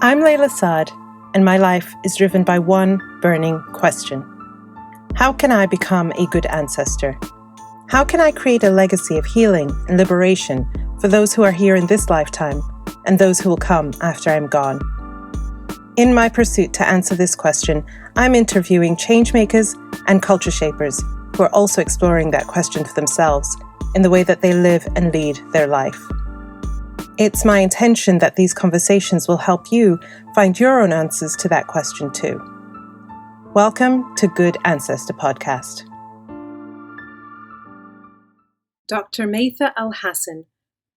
I'm Layla Saad, and my life is driven by one burning question. How can I become a good ancestor? How can I create a legacy of healing and liberation for those who are here in this lifetime and those who will come after I'm gone? In my pursuit to answer this question, I'm interviewing changemakers and culture shapers who are also exploring that question for themselves in the way that they live and lead their life. It's my intention that these conversations will help you find your own answers to that question too. Welcome to Good Ancestor Podcast. Dr. Maytha Alhassen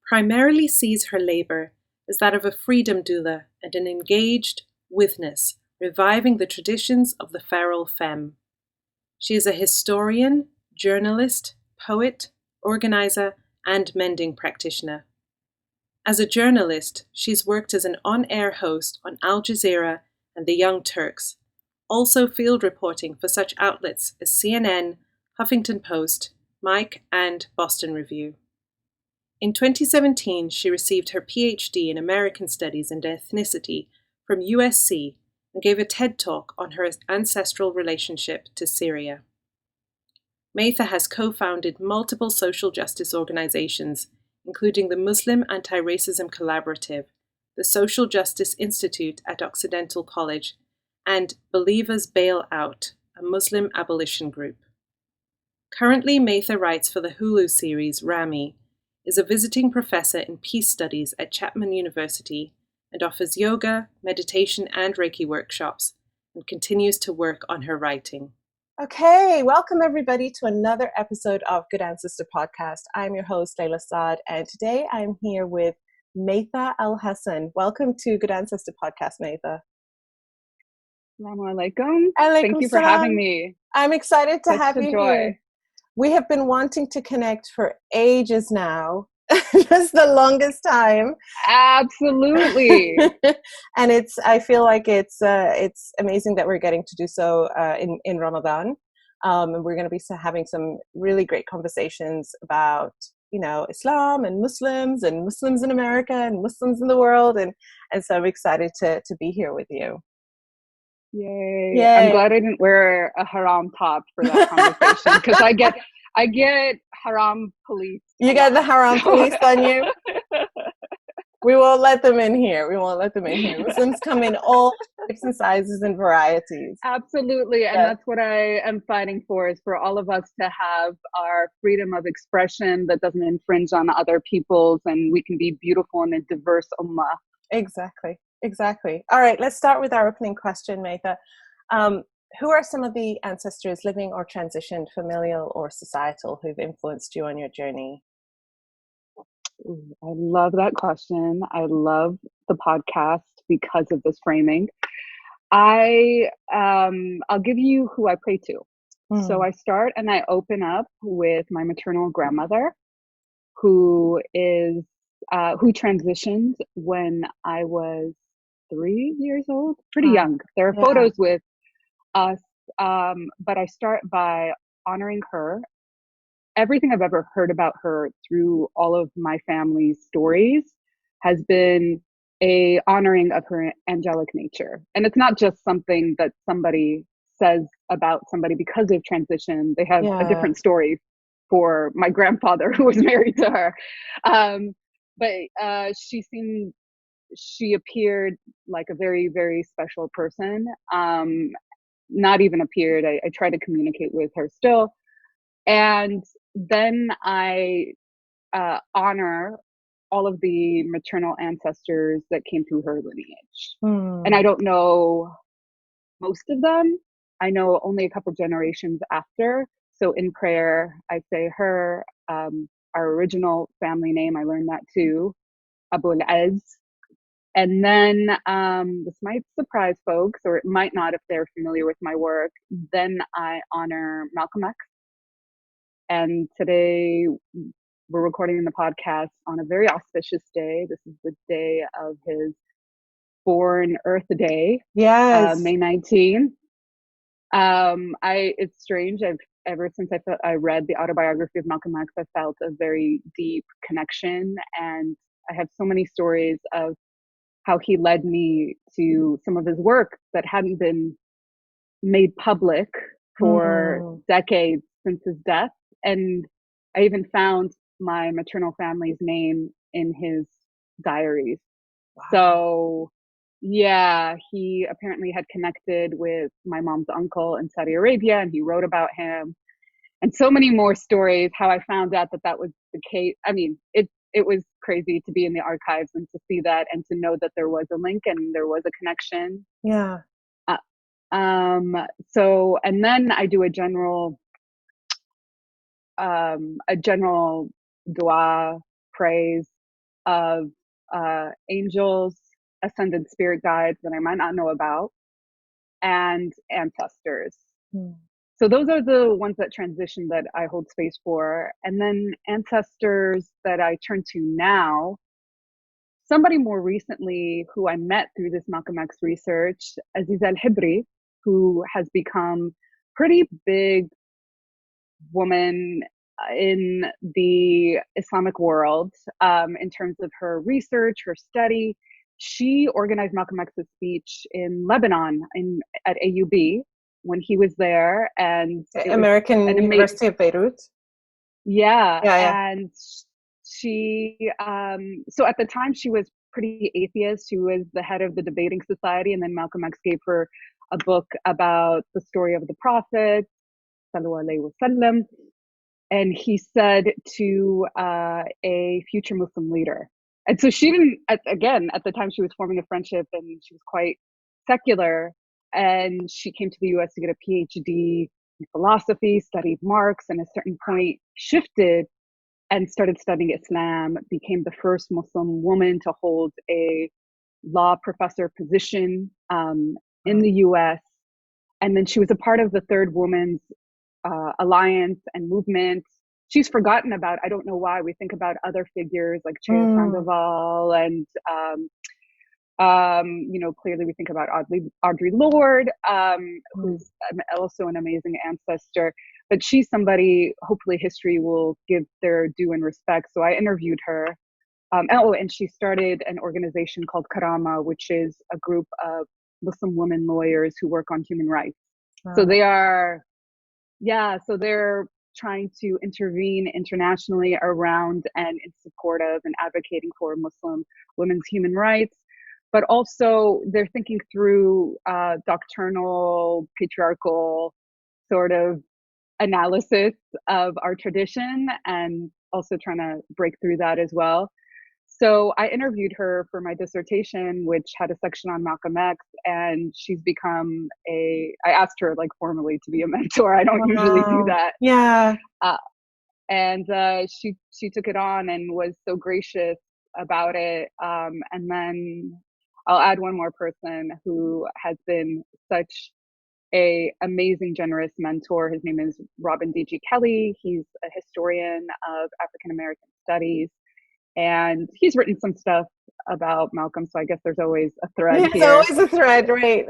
primarily sees her labour as that of a freedom doula and an engaged witness reviving the traditions of the feral femme. She is a historian, journalist, poet, organiser, and mending practitioner. As a journalist, she's worked as an on-air host on Al Jazeera and the Young Turks, also field reporting for such outlets as CNN, Huffington Post, Mike, and Boston Review. In 2017, she received her Ph.D. in American Studies and Ethnicity from USC and gave a TED Talk on her ancestral relationship to Syria. Maytha has co-founded multiple social justice organizations, including the Muslim Anti-Racism Collaborative, the Social Justice Institute at Occidental College, and Believers Bail Out, a Muslim abolition group. Currently, Maytha writes for the Hulu series Ramy, is a visiting professor in peace studies at Chapman University, and offers yoga, meditation, and Reiki workshops, and continues to work on her writing. Okay, welcome everybody to another episode of Good Ancestor Podcast. I'm your host, Layla Saad, and today I'm here with Maytha Alhassen. Welcome to Good Ancestor Podcast, Maytha. Assalamu alaikum. Thank you for having me. I'm excited to Such have a you joy. here. We have been wanting to connect for ages now, just the longest time. Absolutely. And I feel like it's amazing that we're getting to do so in Ramadan. And we're going to be having some really great conversations about, Islam and Muslims in America and Muslims in the world. And so I'm excited to be here with you. Yay. Yay. I'm glad I didn't wear a haram top for that conversation because I get haram police. You get the haram police on you? We won't let them in here. Muslims come in all shapes and sizes and varieties. Absolutely. Yes. And that's what I am fighting for, is for all of us to have our freedom of expression that doesn't infringe on other people's, and we can be beautiful in a diverse ummah. Exactly. All right, let's start with our opening question, Maytha. Who are some of the ancestors, living or transitioned, familial or societal, who've influenced you on your journey? Ooh, I love that question. I love the podcast because of this framing. I'll give you who I pray to. So I start and I open up with my maternal grandmother, who transitioned when I was 3 years old, pretty young. There are photos with us, but I start by honoring her. Everything I've ever heard about her through all of my family's stories has been a honoring of her angelic nature. And it's not just something that somebody says about somebody because of transition. They have a different story for my grandfather who was married to her. But she appeared like a very, very special person. Not even appeared. I try to communicate with her still. And then I honor all of the maternal ancestors that came through her lineage. And I don't know most of them. I know only a couple generations after. So in prayer, I say her, our original family name, I learned that too, Abu al-Az. And then this might surprise folks, or it might not if they're familiar with my work. Then I honor Malcolm X. And today we're recording the podcast on a very auspicious day. This is the day of his born Earth Day. Yes. May 19th. It's strange. Ever since I read the autobiography of Malcolm X, I felt a very deep connection, and I have so many stories of how he led me to some of his work that hadn't been made public for decades since his death. And I even found my maternal family's name in his diaries. Wow. So yeah, he apparently had connected with my mom's uncle in Saudi Arabia, and he wrote about him, and so many more stories. How I found out that that was the case. I mean, it was crazy to be in the archives and to see that, and to know that there was a link and there was a connection. Yeah. So, and then I do a general dua praise of angels, ascended spirit guides that I might not know about, and ancestors. So those are the ones that transition that I hold space for. And then ancestors that I turn to now, somebody more recently who I met through this Malcolm X research, Aziza Al-Hibri, who has become pretty big woman in the Islamic world in terms of her research, her study. She organized Malcolm X's speech in Lebanon at AUB when he was there, and American University of Beirut. Yeah. And she, so at the time she was pretty atheist. She was the head of the debating society, and then Malcolm X gave her a book about the story of the Prophet, sallallahu alaihi wasallam, and he said to a future Muslim leader. And so she didn't, again, at the time she was forming a friendship, and she was quite secular, and she came to the US to get a Ph.D. in philosophy, studied Marx, and at a certain point shifted and started studying Islam, became the first Muslim woman to hold a law professor position in the US. And then she was a part of the Third Women's Alliance and movement. She's forgotten about, I don't know why, we think about other figures like Chaya Sandoval and, you know, clearly we think about Audre Lorde, who's also an amazing ancestor, but she's somebody, hopefully history will give their due and respect. So I interviewed her. And she started an organization called Karama, which is a group of Muslim women lawyers who work on human rights. Wow. So they are, so they're trying to intervene internationally around and in support of and advocating for Muslim women's human rights. But also they're thinking through doctrinal, patriarchal sort of analysis of our tradition, and also trying to break through that as well. So I interviewed her for my dissertation, which had a section on Malcolm X, and she's become I asked her like formally to be a mentor. I don't usually do that. Yeah. And she took it on and was so gracious about it. And then I'll add one more person who has been such a amazing, generous mentor. His name is Robin D.G. Kelly. He's a historian of African American studies, and he's written some stuff about Malcolm. So I guess there's always a thread here. There's always a thread, right?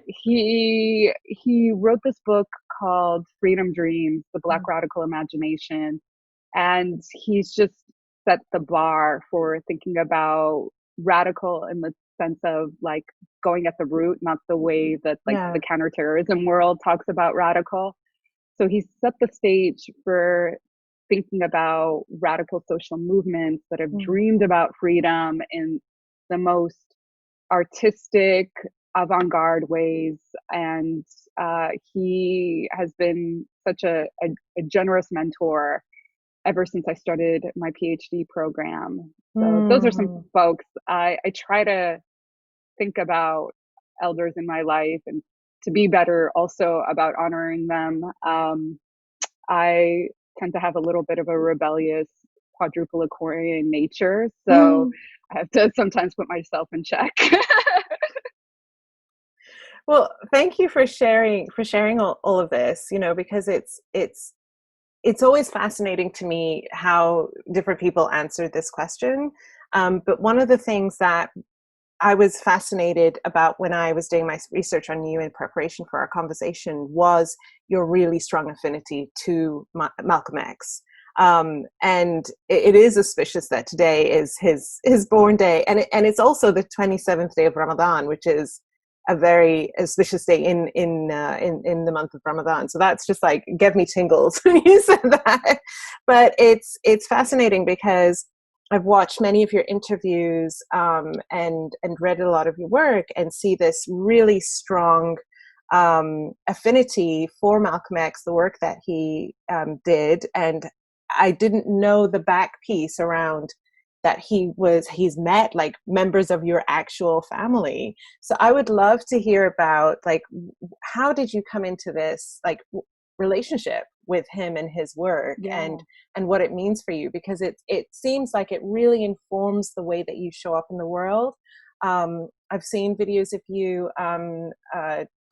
He wrote this book called Freedom Dreams, The Black Radical Imagination. And he's just set the bar for thinking about radical in the sense of like going at the root, not the way that the counterterrorism world talks about radical. So he set the stage for thinking about radical social movements that have dreamed about freedom in the most artistic, avant-garde ways. And he has been such a generous mentor ever since I started my PhD program. So those are some folks. I try to think about elders in my life and to be better also about honoring them. I tend to have a little bit of a rebellious quadruple Aquarian nature. So I have to sometimes put myself in check. Well, thank you for sharing all of this, you know, because it's always fascinating to me how different people answer this question. But one of the things that I was fascinated about when I was doing my research on you in preparation for our conversation was your really strong affinity to Malcolm X. And it is auspicious that today is his born day, and it's also the 27th day of Ramadan, which is a very auspicious day in the month of Ramadan. So that's just like gave me tingles when you said that. But it's fascinating because I've watched many of your interviews and read a lot of your work and see this really strong affinity for Malcolm X, the work that he did. And I didn't know the back piece around that he's met like members of your actual family. So I would love to hear about like, how did you come into this like relationship with him and his work, and what it means for you, because it seems like it really informs the way that you show up in the world. I've seen videos of you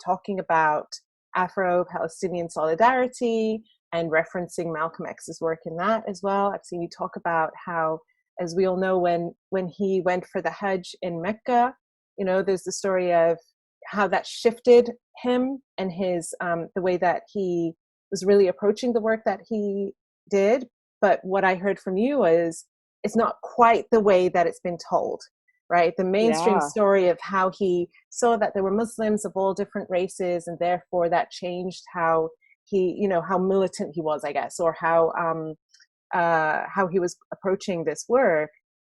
talking about Afro-Palestinian solidarity and referencing Malcolm X's work in that as well. I've seen you talk about how, as we all know, when he went for the Hajj in Mecca, you know, there's the story of how that shifted him and his the way that he was really approaching the work that he did. But what I heard from you is it's not quite the way that it's been told, right? The mainstream story of how he saw that there were Muslims of all different races, and therefore that changed how he, you know, how militant he was, I guess, or how he was approaching this work.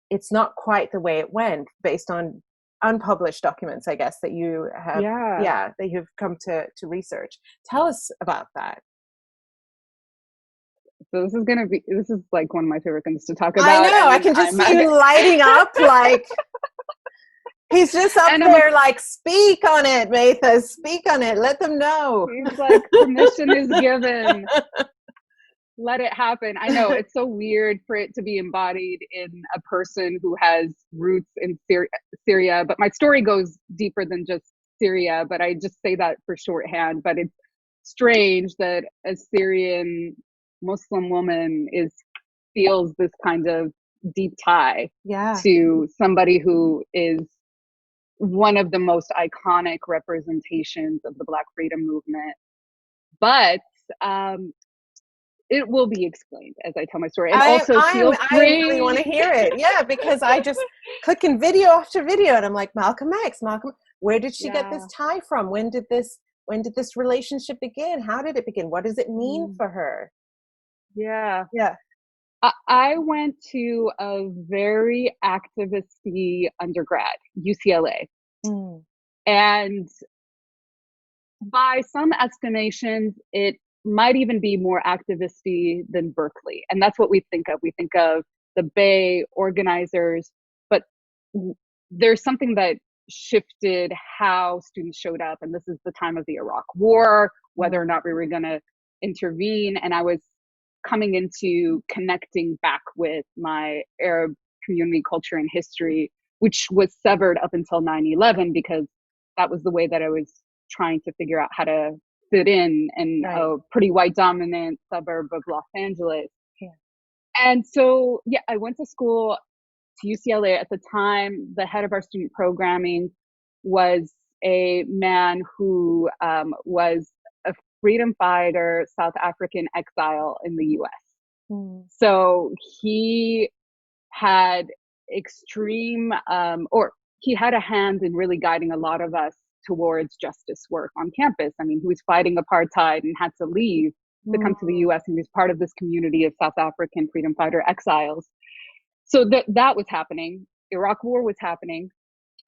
It's not quite the way it went, based on unpublished documents, I guess, that you have, that you've come to research. Tell us about that. So this is like one of my favorite things to talk about. I know, I can just see you lighting up like he's just up there like, speak on it, Maytha, speak on it, let them know. He's like, permission is given. Let it happen. I know it's so weird for it to be embodied in a person who has roots in Syria, but my story goes deeper than just Syria, but I just say that for shorthand. But it's strange that a Syrian Muslim woman feels this kind of deep tie to somebody who is one of the most iconic representations of the Black freedom movement. But it will be explained as I tell my story. And I really want to hear it. Yeah, because I just clicking video after video and I'm like, Malcolm X, where did she get this tie from? When did this relationship begin? How did it begin? What does it mean for her? Yeah. I went to a very activist-y undergrad, UCLA. And by some estimations, it might even be more activist-y than Berkeley. And that's what we think of. We think of the Bay organizers, but there's something that shifted how students showed up. And this is the time of the Iraq War, whether or not we were going to intervene. And I was coming into connecting back with my Arab community, culture, and history, which was severed up until 9/11, because that was the way that I was trying to figure out how to fit in a pretty white dominant suburb of Los Angeles. And so, I went to school to UCLA. At the time, the head of our student programming was a man who was a freedom fighter, South African exile in the US. So he had he had a hand in really guiding a lot of us towards justice work on campus. I mean, he was fighting apartheid and had to leave to come to the US, and he was part of this community of South African freedom fighter exiles. So that was happening. Iraq War was happening.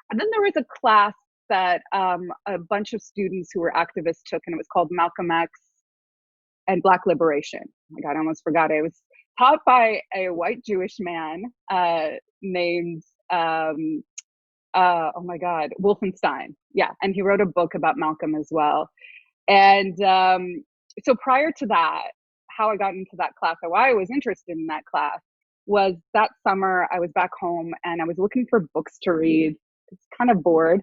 And then there was a class that a bunch of students who were activists took, and it was called Malcolm X and Black Liberation. Oh my God, I almost forgot it. It was taught by a white Jewish man named oh my God, Wolfenstein. Yeah. And he wrote a book about Malcolm as well. And so prior to that, how I got into that class, or why I was interested in that class, was that summer I was back home and I was looking for books to read. It's kind of bored.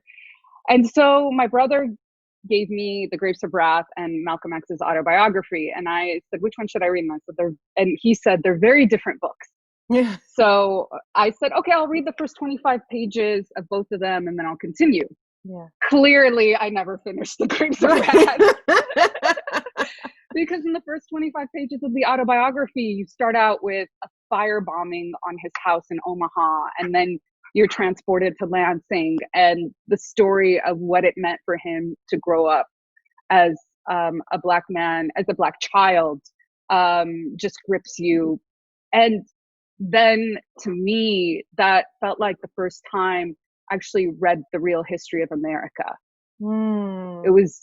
And so my brother gave me The Grapes of Wrath and Malcolm X's autobiography. And I said, which one should I read? And he said, they're very different books. Yeah. So I said, okay, I'll read the first 25 pages of both of them and then I'll continue. Yeah. Clearly, I never finished The Grapes of Wrath. Because in the first 25 pages of the autobiography, you start out with a firebombing on his house in Omaha, and then you're transported to Lansing, and the story of what it meant for him to grow up as a Black man, as a Black child, just grips you. And then to me, that felt like the first time I actually read the real history of America. It was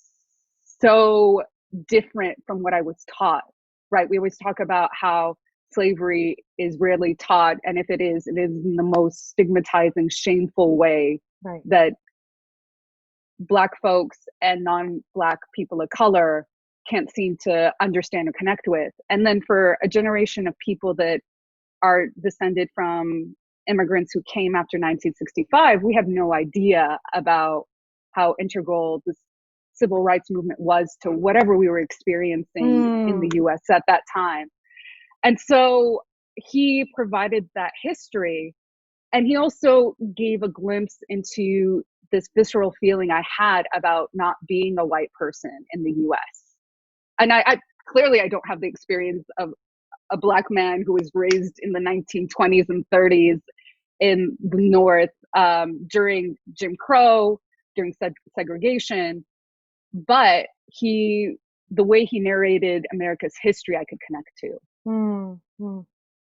so different from what I was taught, right? We always talk about how slavery is rarely taught, and if it is in the most stigmatizing, shameful way, right, that Black folks and non-Black people of color can't seem to understand or connect with. And then for a generation of people that are descended from immigrants who came after 1965, we have no idea about how integral this civil rights movement was to whatever we were experiencing in the US at that time. And so he provided that history, and he also gave a glimpse into this visceral feeling I had about not being a white person in the US. And I clearly I don't have the experience of a Black man who was raised in the 1920s and 30s in the North during Jim Crow, during segregation. But the way he narrated America's history, I could connect to.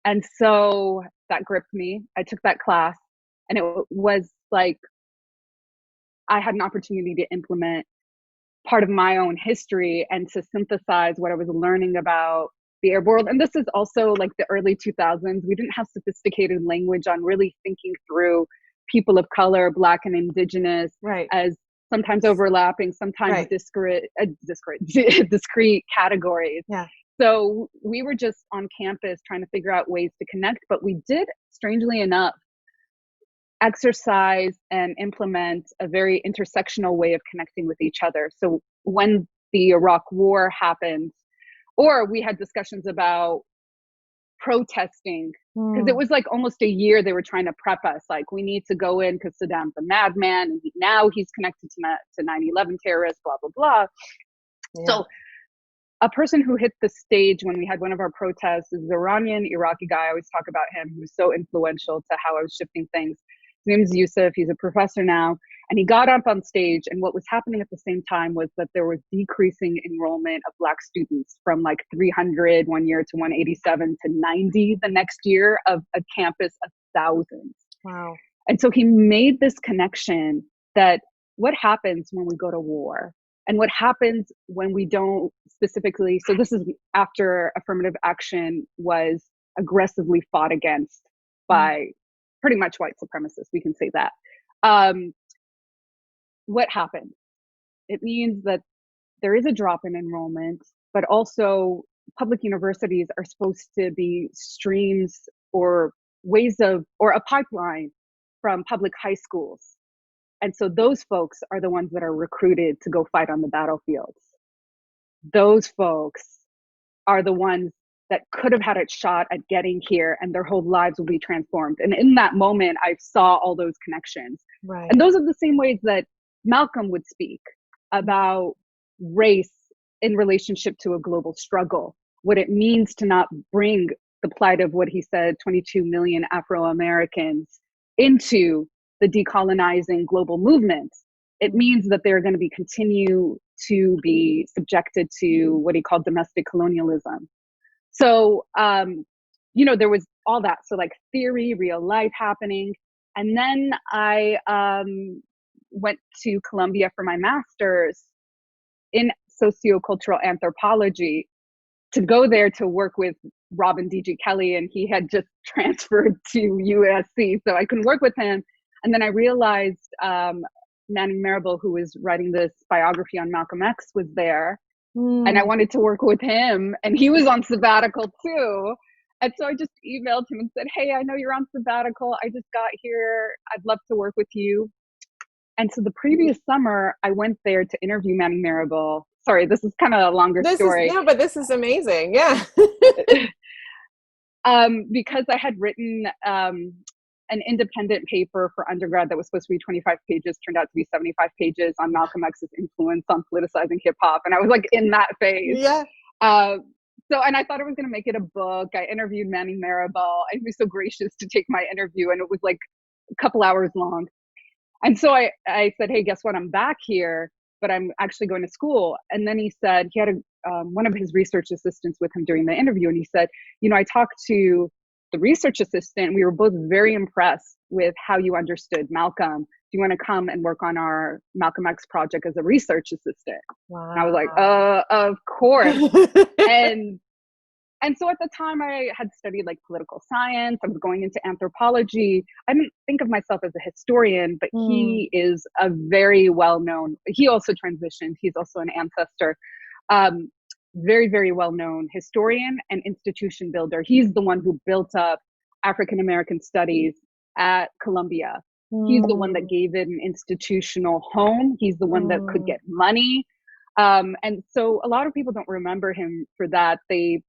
And so that gripped me. I took that class, and it was like I had an opportunity to implement part of my own history and to synthesize what I was learning about the Arab world. And this is also like the early 2000s. We didn't have sophisticated language on really thinking through people of color, Black and Indigenous, right, as sometimes overlapping, sometimes right, discrete categories. Yeah. So we were just on campus trying to figure out ways to connect, but we did, strangely enough, exercise and implement a very intersectional way of connecting with each other. So when the Iraq War happened, or we had discussions about protesting, because it was like almost a year they were trying to prep us, like, we need to go in because Saddam's a madman, and now he's connected to 9/11 terrorists, blah, blah, blah. Yeah. So a person who hit the stage when we had one of our protests is the Iranian Iraqi guy. I always talk about him, who's so influential to how I was shifting things. His name is Yusuf. He's a professor now. And he got up on stage, and what was happening at the same time was that there was decreasing enrollment of Black students from like 300 one year to 187 to 90 the next year, of a campus of thousands. Wow. And so he made this connection that what happens when we go to war, and what happens when we don't specifically, so this is after affirmative action was aggressively fought against by pretty much white supremacists, we can say that. What happens? It means that there is a drop in enrollment, but also public universities are supposed to be streams or ways of, or a pipeline from public high schools. And so those folks are the ones that are recruited to go fight on the battlefields. Those folks are the ones that could have had a shot at getting here, and their whole lives will be transformed. And in that moment, I saw all those connections. Right. And those are the same ways that Malcolm would speak about race in relationship to a global struggle, what it means to not bring the plight of what he said, 22 million Afro-Americans into the decolonizing global movement. It means that they're going to continue to be subjected to what he called domestic colonialism. So, there was all that. So like theory, real life happening. And then I went to Columbia for my master's in sociocultural anthropology, to go there to work with Robin D.G. Kelly, and he had just transferred to USC, so I couldn't work with him. And then I realized Manning Marable, who was writing this biography on Malcolm X, was there. And I wanted to work with him, and he was on sabbatical too. And so I just emailed him and said, hey, I know you're on sabbatical. I just got here. I'd love to work with you. And so the previous summer, I went there to interview Manning Marable. Sorry, this is kind of a longer story. But this is amazing. Yeah. Because I had written an independent paper for undergrad that was supposed to be 25 pages, turned out to be 75 pages on Malcolm X's influence on politicizing hip hop. And I was like in that phase. Yeah. Uh, and I thought I was going to make it a book. I interviewed Manning Marable. He was so gracious to take my interview, and it was like a couple hours long. And so I said, hey, guess what? I'm back here, but I'm actually going to school. And then he said, he had one of his research assistants with him during the interview. And he said, I talked to the research assistant. We were both very impressed with how you understood Malcolm. Do you want to come and work on our Malcolm X project as a research assistant? Wow. And I was like, of course. And so at the time I had studied like political science. I was going into anthropology. I didn't think of myself as a historian, but he is a very well-known, he also transitioned. He's also an ancestor. Very, very well-known historian and institution builder. He's the one who built up African-American studies at Columbia. He's the one that gave it an institutional home. He's the one that could get money. And so a lot of people don't remember him for that. They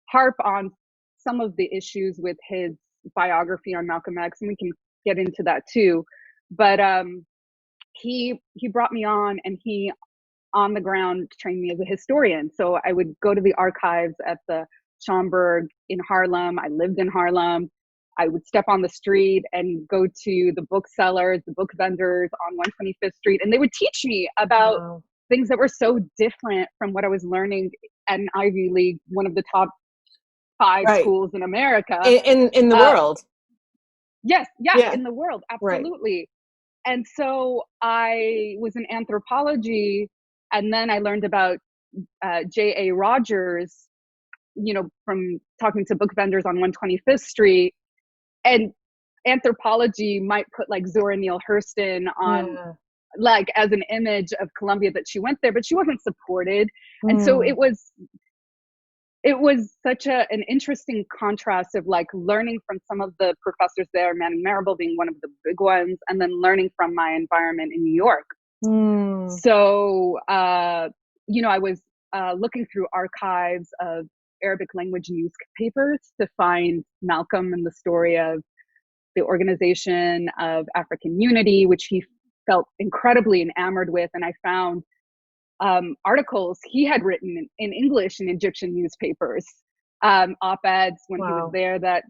harp on some of the issues with his biography on Malcolm X, and we can get into that too. But he brought me on, and he on the ground trained me as a historian. So I would go to the archives at the Schomburg in Harlem. I lived in Harlem. I would step on the street and go to the booksellers, the book vendors on 125th Street, and they would teach me about things that were so different from what I was learning at an Ivy League, one of the top 5 schools in America. In the world. Yes, in the world, absolutely. Right. And so I was in anthropology, and then I learned about J.A. Rogers, from talking to book vendors on 125th Street. And anthropology might put like Zora Neale Hurston on like as an image of Columbia, that she went there, but she wasn't supported. And so it was such an interesting contrast of like learning from some of the professors there, Manning Marable being one of the big ones, and then learning from my environment in New York. So, I was looking through archives of Arabic language newspapers to find Malcolm and the story of the Organization of African Unity, which he felt incredibly enamored with. And I found articles he had written in English in Egyptian newspapers, op-eds when he was there that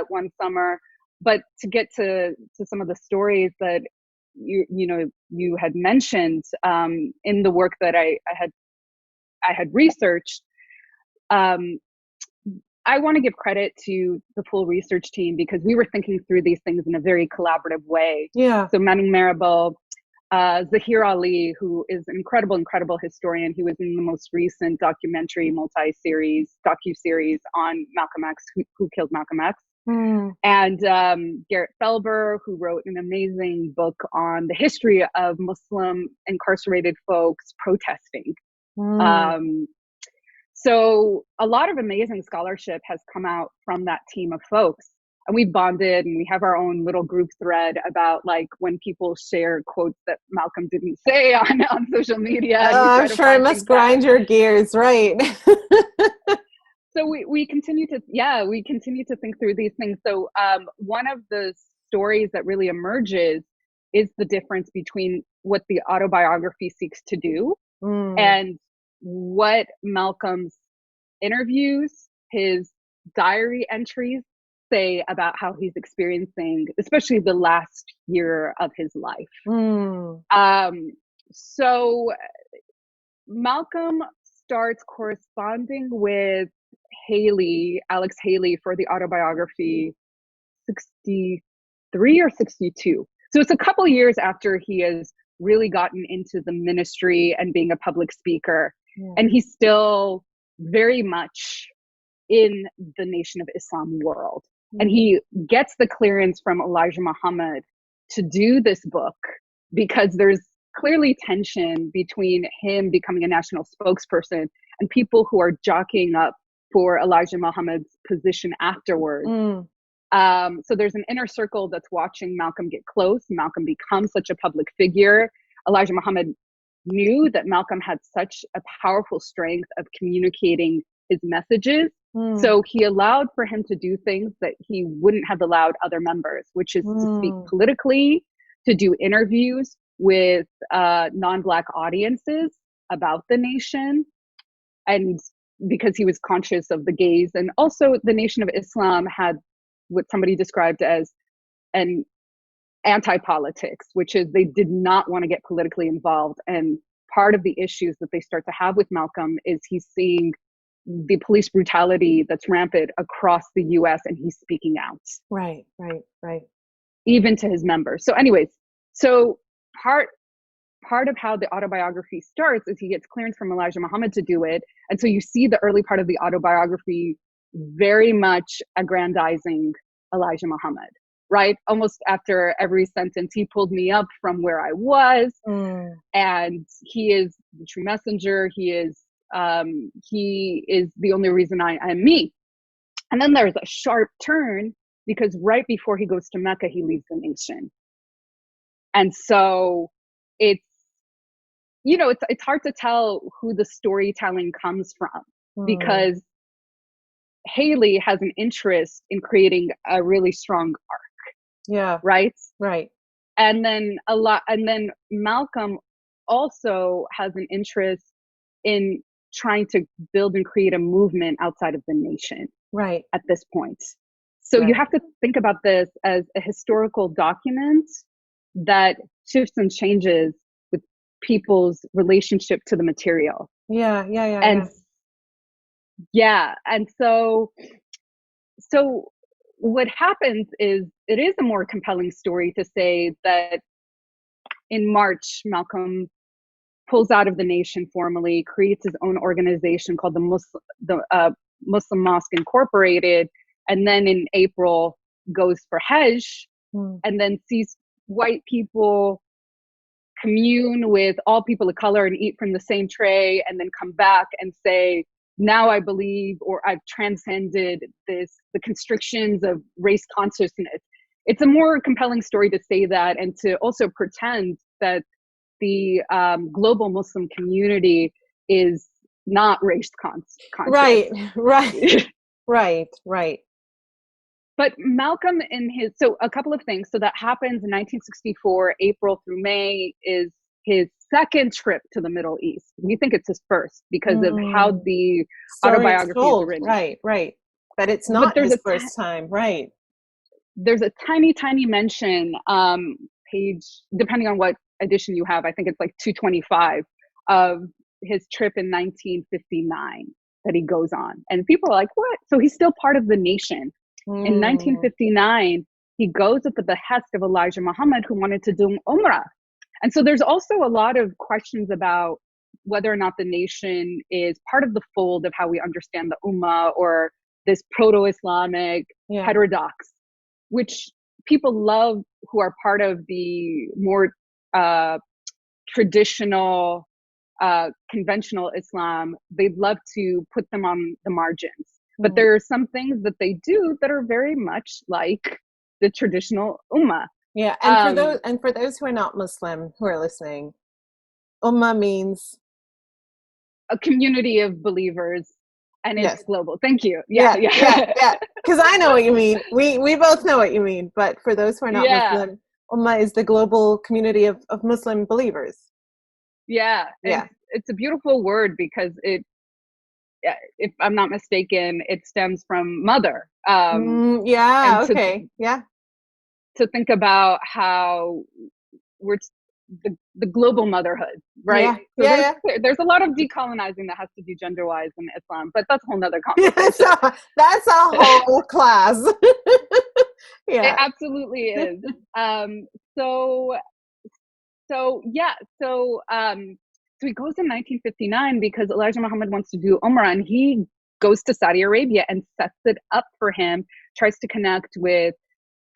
one summer. But to get to some of the stories that you had mentioned in the work that I had researched, I want to give credit to the full research team, because we were thinking through these things in a very collaborative way. Yeah. So Manning Marable, Zahir Ali, who is an incredible historian. He was in the most recent documentary docu-series on Malcolm X, who killed Malcolm X. And Garrett Felber, who wrote an amazing book on the history of Muslim incarcerated folks protesting. So a lot of amazing scholarship has come out from that team of folks. And we've bonded, and we have our own little group thread about like when people share quotes that Malcolm didn't say on social media. I'm sure it must grind your gears, right? So we continue to think through these things. So one of the stories that really emerges is the difference between what the autobiography seeks to do and what Malcolm's interviews, his diary entries say about how he's experiencing, especially the last year of his life. So Malcolm starts corresponding with Alex Haley, for the autobiography 63 or 62. So it's a couple years after he has really gotten into the ministry and being a public speaker. And he's still very much in the Nation of Islam world. And he gets the clearance from Elijah Muhammad to do this book, because there's clearly tension between him becoming a national spokesperson and people who are jockeying up for Elijah Muhammad's position afterwards. So there's an inner circle that's watching Malcolm get close. Malcolm becomes such a public figure. Elijah Muhammad knew that Malcolm had such a powerful strength of communicating his messages. So he allowed for him to do things that he wouldn't have allowed other members, which is to speak politically, to do interviews with non-Black audiences about the nation, and because he was conscious of the gaze. And also the Nation of Islam had what somebody described as an anti-politics, which is they did not want to get politically involved. And part of the issues that they start to have with Malcolm is he's seeing the police brutality that's rampant across the US, and he's speaking out. Right. Even to his members. So anyways, so part of how the autobiography starts is he gets clearance from Elijah Muhammad to do it. And so you see the early part of the autobiography very much aggrandizing Elijah Muhammad, right? Almost after every sentence, he pulled me up from where I was, and he is the true messenger. He is the only reason I am me. And then there's a sharp turn, because right before he goes to Mecca, he leaves the nation. And so it's hard to tell who the storytelling comes from, because Haley has an interest in creating a really strong arc. Yeah. Right. And then Malcolm also has an interest in trying to build and create a movement outside of the nation. Right. At this point. So you have to think about this as a historical document that shifts and changes with people's relationship to the material. And so what happens is it is a more compelling story to say that in March, Malcolm pulls out of the nation formally, creates his own organization called the Muslim Mosque Incorporated, and then in April goes for Hajj, and then sees white people commune with all people of color and eat from the same tray, and then come back and say, now I believe, or I've transcended the constrictions of race consciousness. It's a more compelling story to say that, and to also pretend that the global Muslim community is not race conscious. Right. But Malcolm so a couple of things. So that happens in 1964, April through May is his second trip to the Middle East. We think it's his first because of how the autobiography is written. Right. But it's not his first time. Right. There's a tiny mention, page, depending on what edition you have, I think it's like 225, of his trip in 1959 that he goes on. And people are like, what? So he's still part of the nation. In 1959, he goes at the behest of Elijah Muhammad, who wanted to do Umrah. And so there's also a lot of questions about whether or not the nation is part of the fold of how we understand the Ummah, or this proto-Islamic heterodox, which people love, who are part of the more traditional, conventional Islam. They'd love to put them on the margins. But there are some things that they do that are very much like the traditional Ummah. Yeah, and for those who are not Muslim who are listening, Ummah means a community of believers, and it's global. Thank you. Yeah. Because I know what you mean. We both know what you mean. But for those who are not Muslim, Ummah is the global community of Muslim believers. Yeah. It's a beautiful word, because it, if I'm not mistaken, it stems from mother. To think about how we're the global motherhood, right? There's a lot of decolonizing that has to do gender-wise in Islam, but that's a whole nother conversation. That's a whole class. It absolutely is. So he goes in 1959 because Elijah Muhammad wants to do Umrah, and he goes to Saudi Arabia and sets it up for him, tries to connect with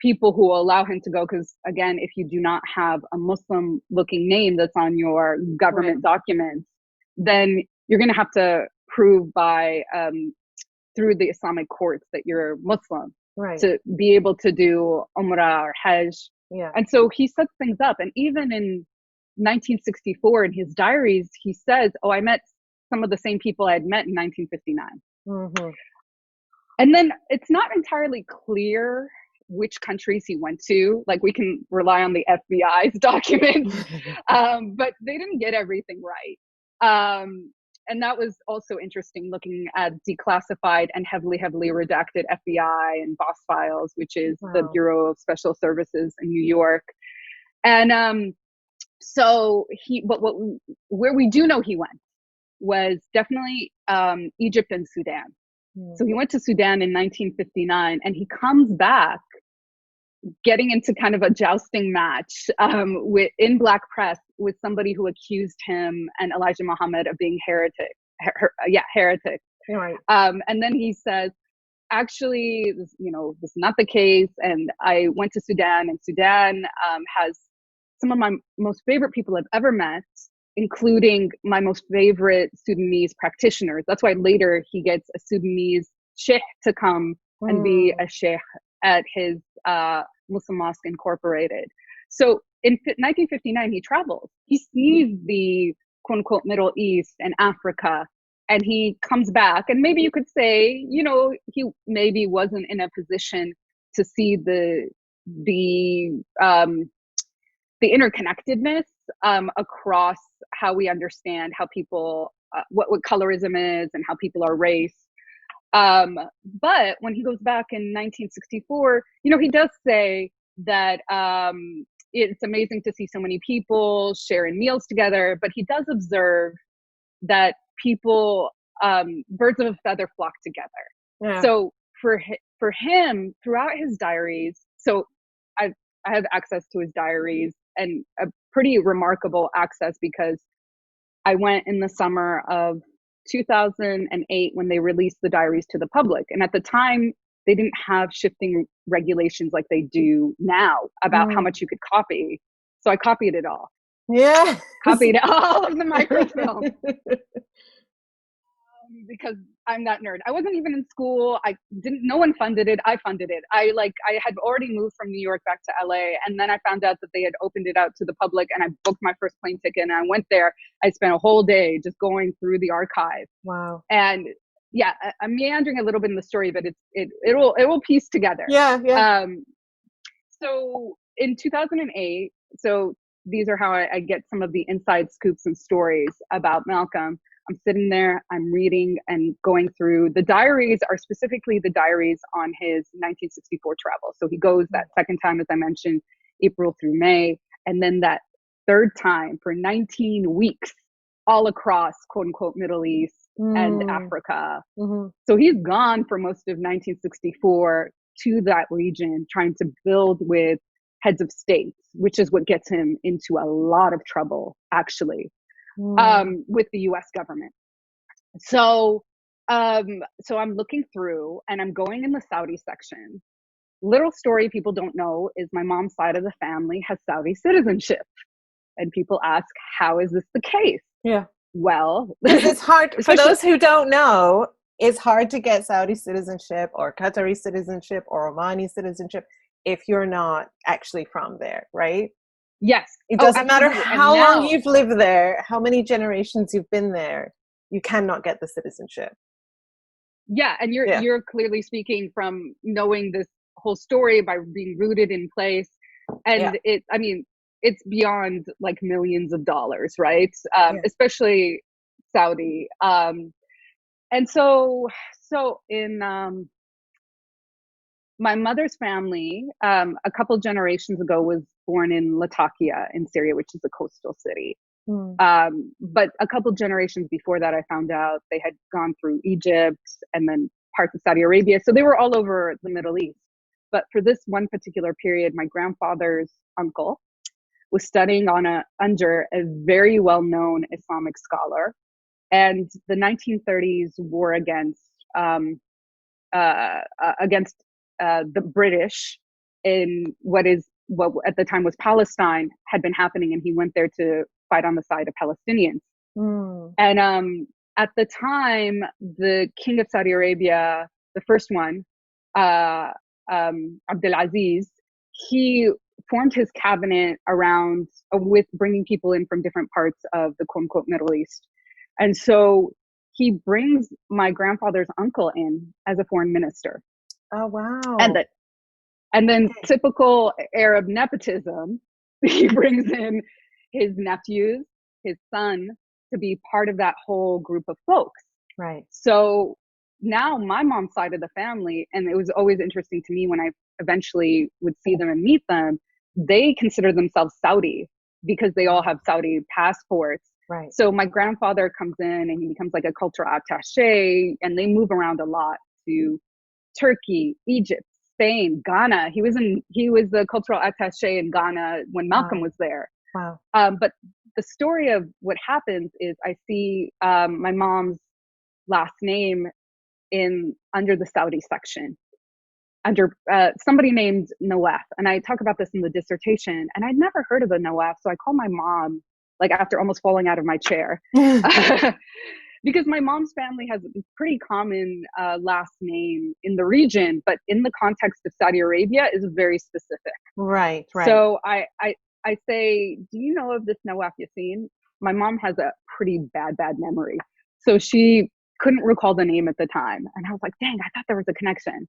people who will allow him to go. Because again, if you do not have a Muslim looking name that's on your government documents, then you're going to have to prove by through the Islamic courts that you're Muslim to be able to do Umrah or Hajj. And so he sets things up. And even in 1964, in his diaries, he says, I met some of the same people I had met in 1959. And then it's not entirely clear which countries he went to. Like, we can rely on the FBI's documents, but they didn't get everything right. and that was also interesting, looking at declassified and heavily redacted FBI and BOSS files, which is the Bureau of Special Services in New York. And so where we do know he went was definitely Egypt and Sudan. So he went to Sudan in 1959, and he comes back getting into kind of a jousting match in Black press with somebody who accused him and Elijah Muhammad of being heretics. Right. And then he says, actually, this is not the case. And I went to Sudan, and Sudan has some of my most favorite people I've ever met, including my most favorite Sudanese practitioners. That's why later he gets a Sudanese sheikh to come and be a sheikh at his Muslim Mosque Incorporated. So in 1959, he travels. He sees the quote unquote Middle East and Africa, and he comes back. And maybe you could say, he maybe wasn't in a position to see the interconnectedness across how we understand how people, what colorism is and how people are race. But when he goes back in 1964, he does say that it's amazing to see so many people sharing meals together, but he does observe that people, birds of a feather flock together. Yeah. So for him, throughout his diaries, so I have access to his diaries, and a pretty remarkable access, because I went in the summer of 2008 when they released the diaries to the public. And at the time, they didn't have shifting regulations like they do now about how much you could copy. So I copied it all. Yeah. Copied all of the microfilm. Because I'm that nerd. I wasn't even in school. No one funded it. I funded it. I had already moved from New York back to LA. And then I found out that they had opened it out to the public, and I booked my first plane ticket, and I went there. I spent a whole day just going through the archive. Wow. And yeah, I'm meandering a little bit in the story, but it will piece together. Yeah. So in 2008, so these are how I get some of the inside scoops and stories about Malcolm. I'm sitting there, I'm reading and going through. The diaries are specifically the diaries on his 1964 travel. So he goes that second time, as I mentioned, April through May, and then that third time for 19 weeks all across quote unquote Middle East and Africa. Mm-hmm. So he's gone for most of 1964 to that region, trying to build with heads of states, which is what gets him into a lot of trouble, actually. With the US government. So I'm looking through, and I'm going in the Saudi section. Little story people don't know is my mom's side of the family has Saudi citizenship. And people ask, how is this the case? Yeah. Well, it's hard. For those who don't know, it's hard to get Saudi citizenship or Qatari citizenship or Omani citizenship if you're not actually from there, right? Yes. It doesn't matter how long you've lived there, how many generations you've been there, you cannot get the citizenship. Yeah, and you're clearly speaking from knowing this whole story by being rooted in place. And it's beyond like millions of dollars, right? Especially Saudi. And so in my mother's family, a couple generations ago, was born in Latakia in Syria, which is a coastal city. But a couple generations before that, I found out they had gone through Egypt and then parts of Saudi Arabia. So they were all over the Middle East. But for this one particular period, my grandfather's uncle was studying under a very well-known Islamic scholar. And the 1930s war against the British in what at the time was Palestine had been happening, and he went there to fight on the side of Palestinians. And at the time, the king of Saudi Arabia, the first one, Abdulaziz, he formed his cabinet around with bringing people in from different parts of the quote unquote Middle East. And so he brings my grandfather's uncle in as a foreign minister. Oh, wow. And then typical Arab nepotism, he brings in his nephews, his son, to be part of that whole group of folks. Right. So now my mom's side of the family, and it was always interesting to me when I eventually would see them and meet them, they consider themselves Saudi because they all have Saudi passports. Right. So my grandfather comes in and he becomes like a cultural attaché, and they move around a lot to Turkey, Egypt, Spain, Ghana. He was the cultural attaché in Ghana when Malcolm was there. Wow. But the story of what happens is I see my mom's last name under the Saudi section, under somebody named Nawaf. And I talk about this in the dissertation, and I'd never heard of a Nawaf. So I call my mom, like after almost falling out of my chair, because my mom's family has a pretty common last name in the region, but in the context of Saudi Arabia is very specific. Right. So I say, do you know of this Nawaf Yassin? My mom has a pretty bad memory. So she couldn't recall the name at the time. And I was like, dang, I thought there was a connection.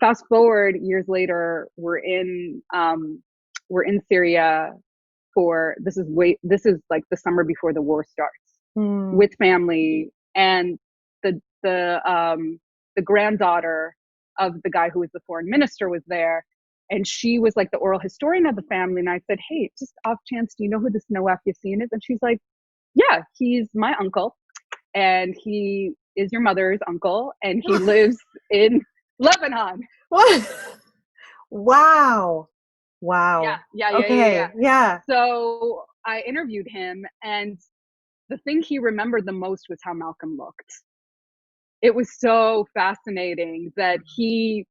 Fast forward years later, we're in Syria this is like the summer before the war starts, with family, and the granddaughter of the guy who was the foreign minister was there, and she was like the oral historian of the family. And I said, hey, just off chance, do you know who this Nawaf Yassin is? And she's like, yeah, he's my uncle, and he is your mother's uncle, and he lives in Lebanon. What? Wow. Yeah. So I interviewed him, and the thing he remembered the most was how Malcolm looked. It was so fascinating that he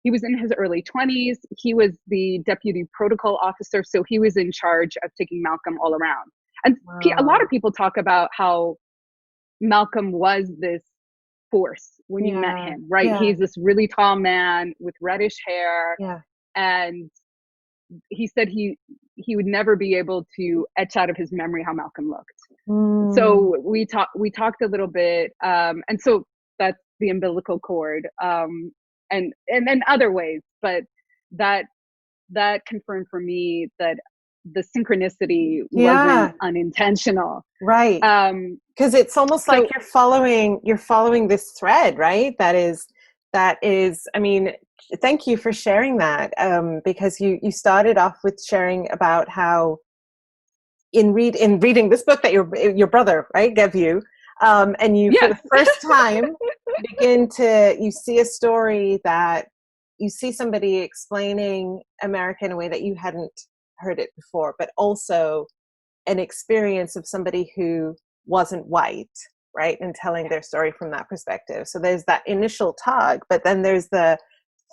was in his early 20s. He was the deputy protocol officer, so he was in charge of taking Malcolm all around. And a lot of people talk about how Malcolm was this force when you met him, right? Yeah. He's this really tall man with reddish hair. Yeah. And he said he would never be able to etch out of his memory how Malcolm looked. So we talked a little bit, and so that's the umbilical cord, and then other ways, but that confirmed for me that the synchronicity wasn't unintentional, right? Because it's almost like you're following this thread, right? That is I mean, thank you for sharing that, because you started off with sharing about how in reading this book that your brother, right, gave you, and you for the first time you see a story that you see somebody explaining America in a way that you hadn't heard it before, but also an experience of somebody who wasn't white, right, and telling their story from that perspective. So there's that initial tug, but then there's the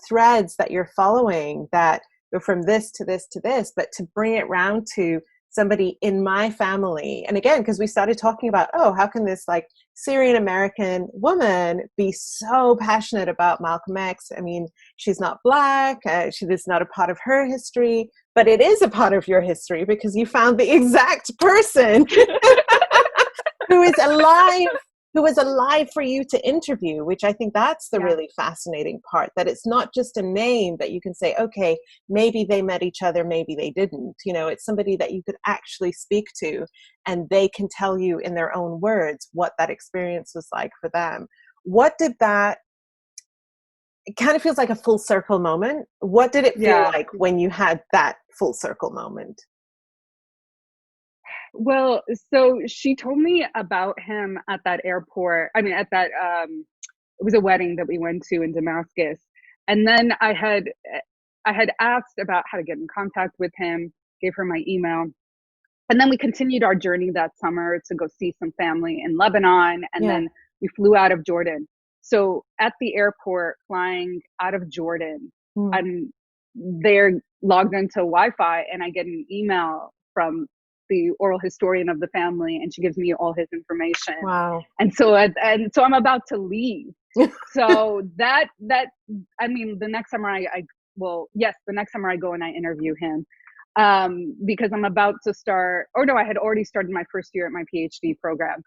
threads that you're following that go from this to this to this, but to bring it round to somebody in my family. And again, because we started talking about, how can this like Syrian American woman be so passionate about Malcolm X? I mean, she's not Black, this is not a part of her history, but it is a part of your history because you found the exact person who is alive for you to interview, which I think that's the really fascinating part, that it's not just a name that you can say, okay, maybe they met each other, maybe they didn't. It's somebody that you could actually speak to, and they can tell you in their own words what that experience was like for them. It kind of feels like a full circle moment. What did it feel like when you had that full circle moment? Well, so she told me about him at that airport. I mean, at that, it was a wedding that we went to in Damascus. And then I had asked about how to get in contact with him, gave her my email. And then we continued our journey that summer to go see some family in Lebanon. And then we flew out of Jordan. So at the airport, flying out of Jordan, I'm there logged into Wi-Fi, and I get an email from the oral historian of the family, and she gives me all his information. Wow. And so I'm about to leave. So that I mean, the next summer the next summer I go and I interview him, because I'm about to start, I had already started my first year at my Ph.D. program.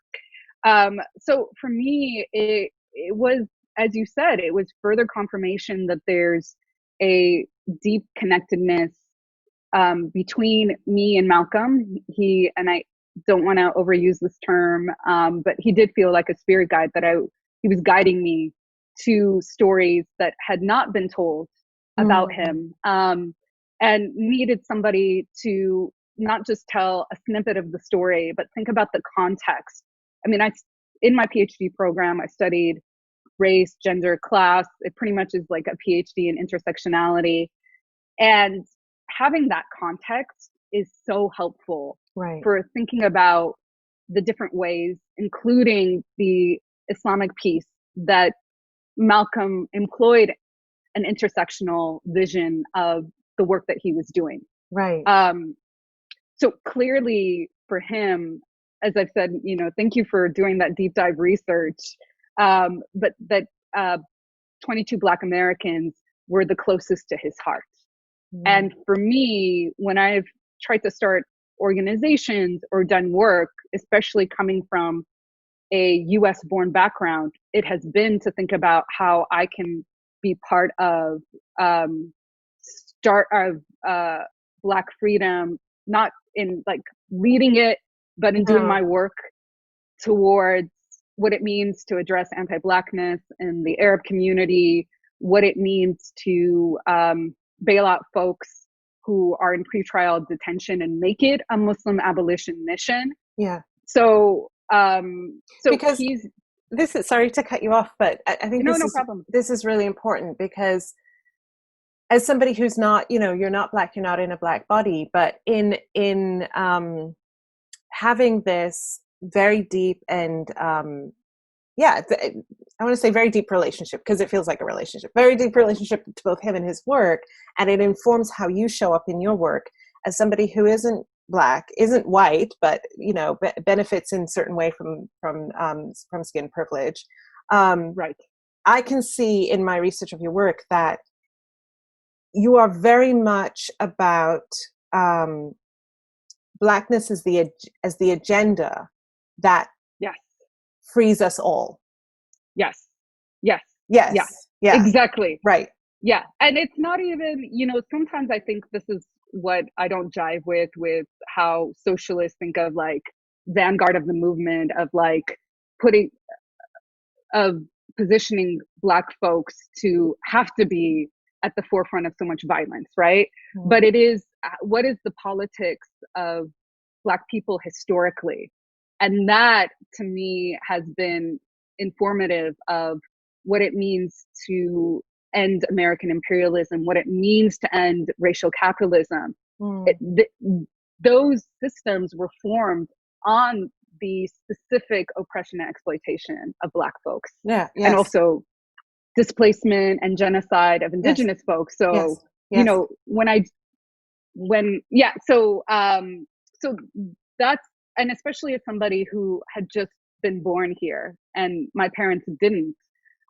So for me, it was, as you said, it was further confirmation that there's a deep connectedness between me and Malcolm. don't want to overuse this term, but he did feel like a spirit guide, that he was guiding me to stories that had not been told about him, and needed somebody to not just tell a snippet of the story, but think about the context. I mean, in my PhD program, I studied race, gender, class. It pretty much is like a PhD in intersectionality. And having that context is so helpful for thinking about the different ways, including the Islamic piece, that Malcolm employed an intersectional vision of the work that he was doing. Right. So clearly for him, as I've said, thank you for doing that deep dive research, but that 22 Black Americans were the closest to his heart. And for me, when I've tried to start organizations or done work, especially coming from a US born background, it has been to think about how I can be part of Black freedom, not in like leading it, but in doing my work towards what it means to address anti-Blackness in the Arab community, what it means to bail out folks who are in pretrial detention and make it a Muslim abolition mission. Yeah. So because this is, sorry to cut you off, but I think no problem. This is really important, because as somebody who's not, you're not Black, you're not in a Black body, but in having this very deep and I want to say very deep relationship, because it feels like a relationship, very deep relationship to both him and his work. And it informs how you show up in your work as somebody who isn't Black, isn't white, but, benefits in certain way from skin privilege. Right. I can see in my research of your work that you are very much about Blackness as the agenda that frees us all. Yes. Exactly. Right. Yeah. And it's not even, sometimes I think this is what I don't jive with how socialists think of like vanguard of the movement, of like positioning Black folks to have to be at the forefront of so much violence, right? But it is, what is the politics of Black people historically? And that to me has been informative of what it means to end American imperialism, what it means to end racial capitalism. Those systems were formed on the specific oppression and exploitation of Black folks. And also displacement and genocide of indigenous folks. So, so that's, and especially as somebody who had just been born here and my parents didn't,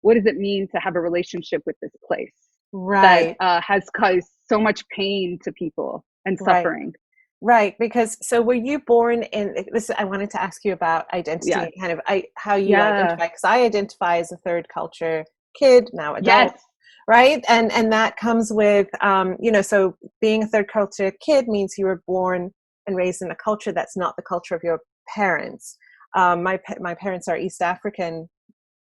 what does it mean to have a relationship with this place that has caused so much pain to people and suffering? Right, because so were you born in this? I wanted to ask you about identity, kind of how you identify, because I identify as a third culture kid, now adult, right? And that comes with so being a third culture kid means you were born and raised in a culture that's not the culture of your parents. My parents are East African,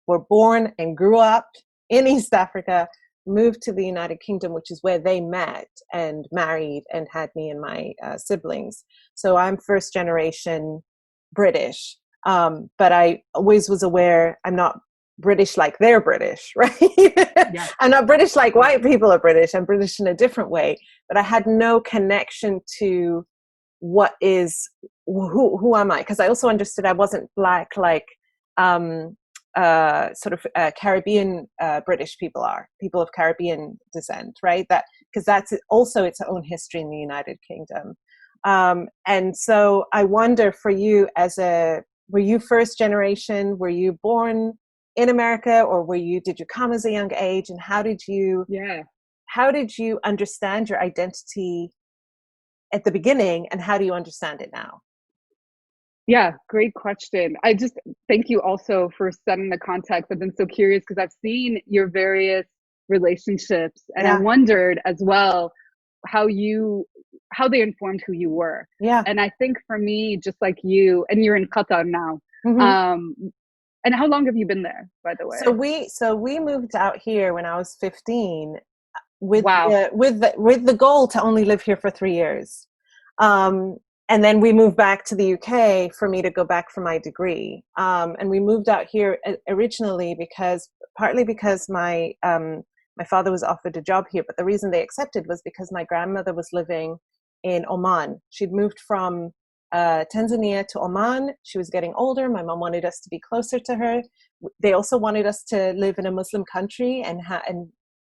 were born and grew up in East Africa, moved to the United Kingdom, which is where they met and married and had me and my siblings. So I'm first generation British, but I always was aware I'm not British like they're British, right? I'm not British like white people are British. I'm British in a different way, but I had no connection to what is, who am I? Because I also understood I wasn't Black like Caribbean British people are, people of Caribbean descent, right? That, because that's also its own history in the United Kingdom. And so I wonder for you were you first generation? Were you born in America, or did you come as a young age? And how did you understand your identity at the beginning, and how do you understand it now? Yeah, great question. I just thank you also for setting the context. I've been so curious because I've seen your various relationships, and I wondered as well how how they informed who you were. Yeah. And I think for me, just like you, and you're in Qatar now, and how long have you been there, by the way? So we moved out here when I was 15 with Wow. with the goal to only live here for 3 years. And then we moved back to the UK for me to go back for my degree. And we moved out here originally partly because my father was offered a job here, but the reason they accepted was because my grandmother was living in Oman. She'd moved from Tanzania to Oman. She was getting older. My mom wanted us to be closer to her. They also wanted us to live in a Muslim country and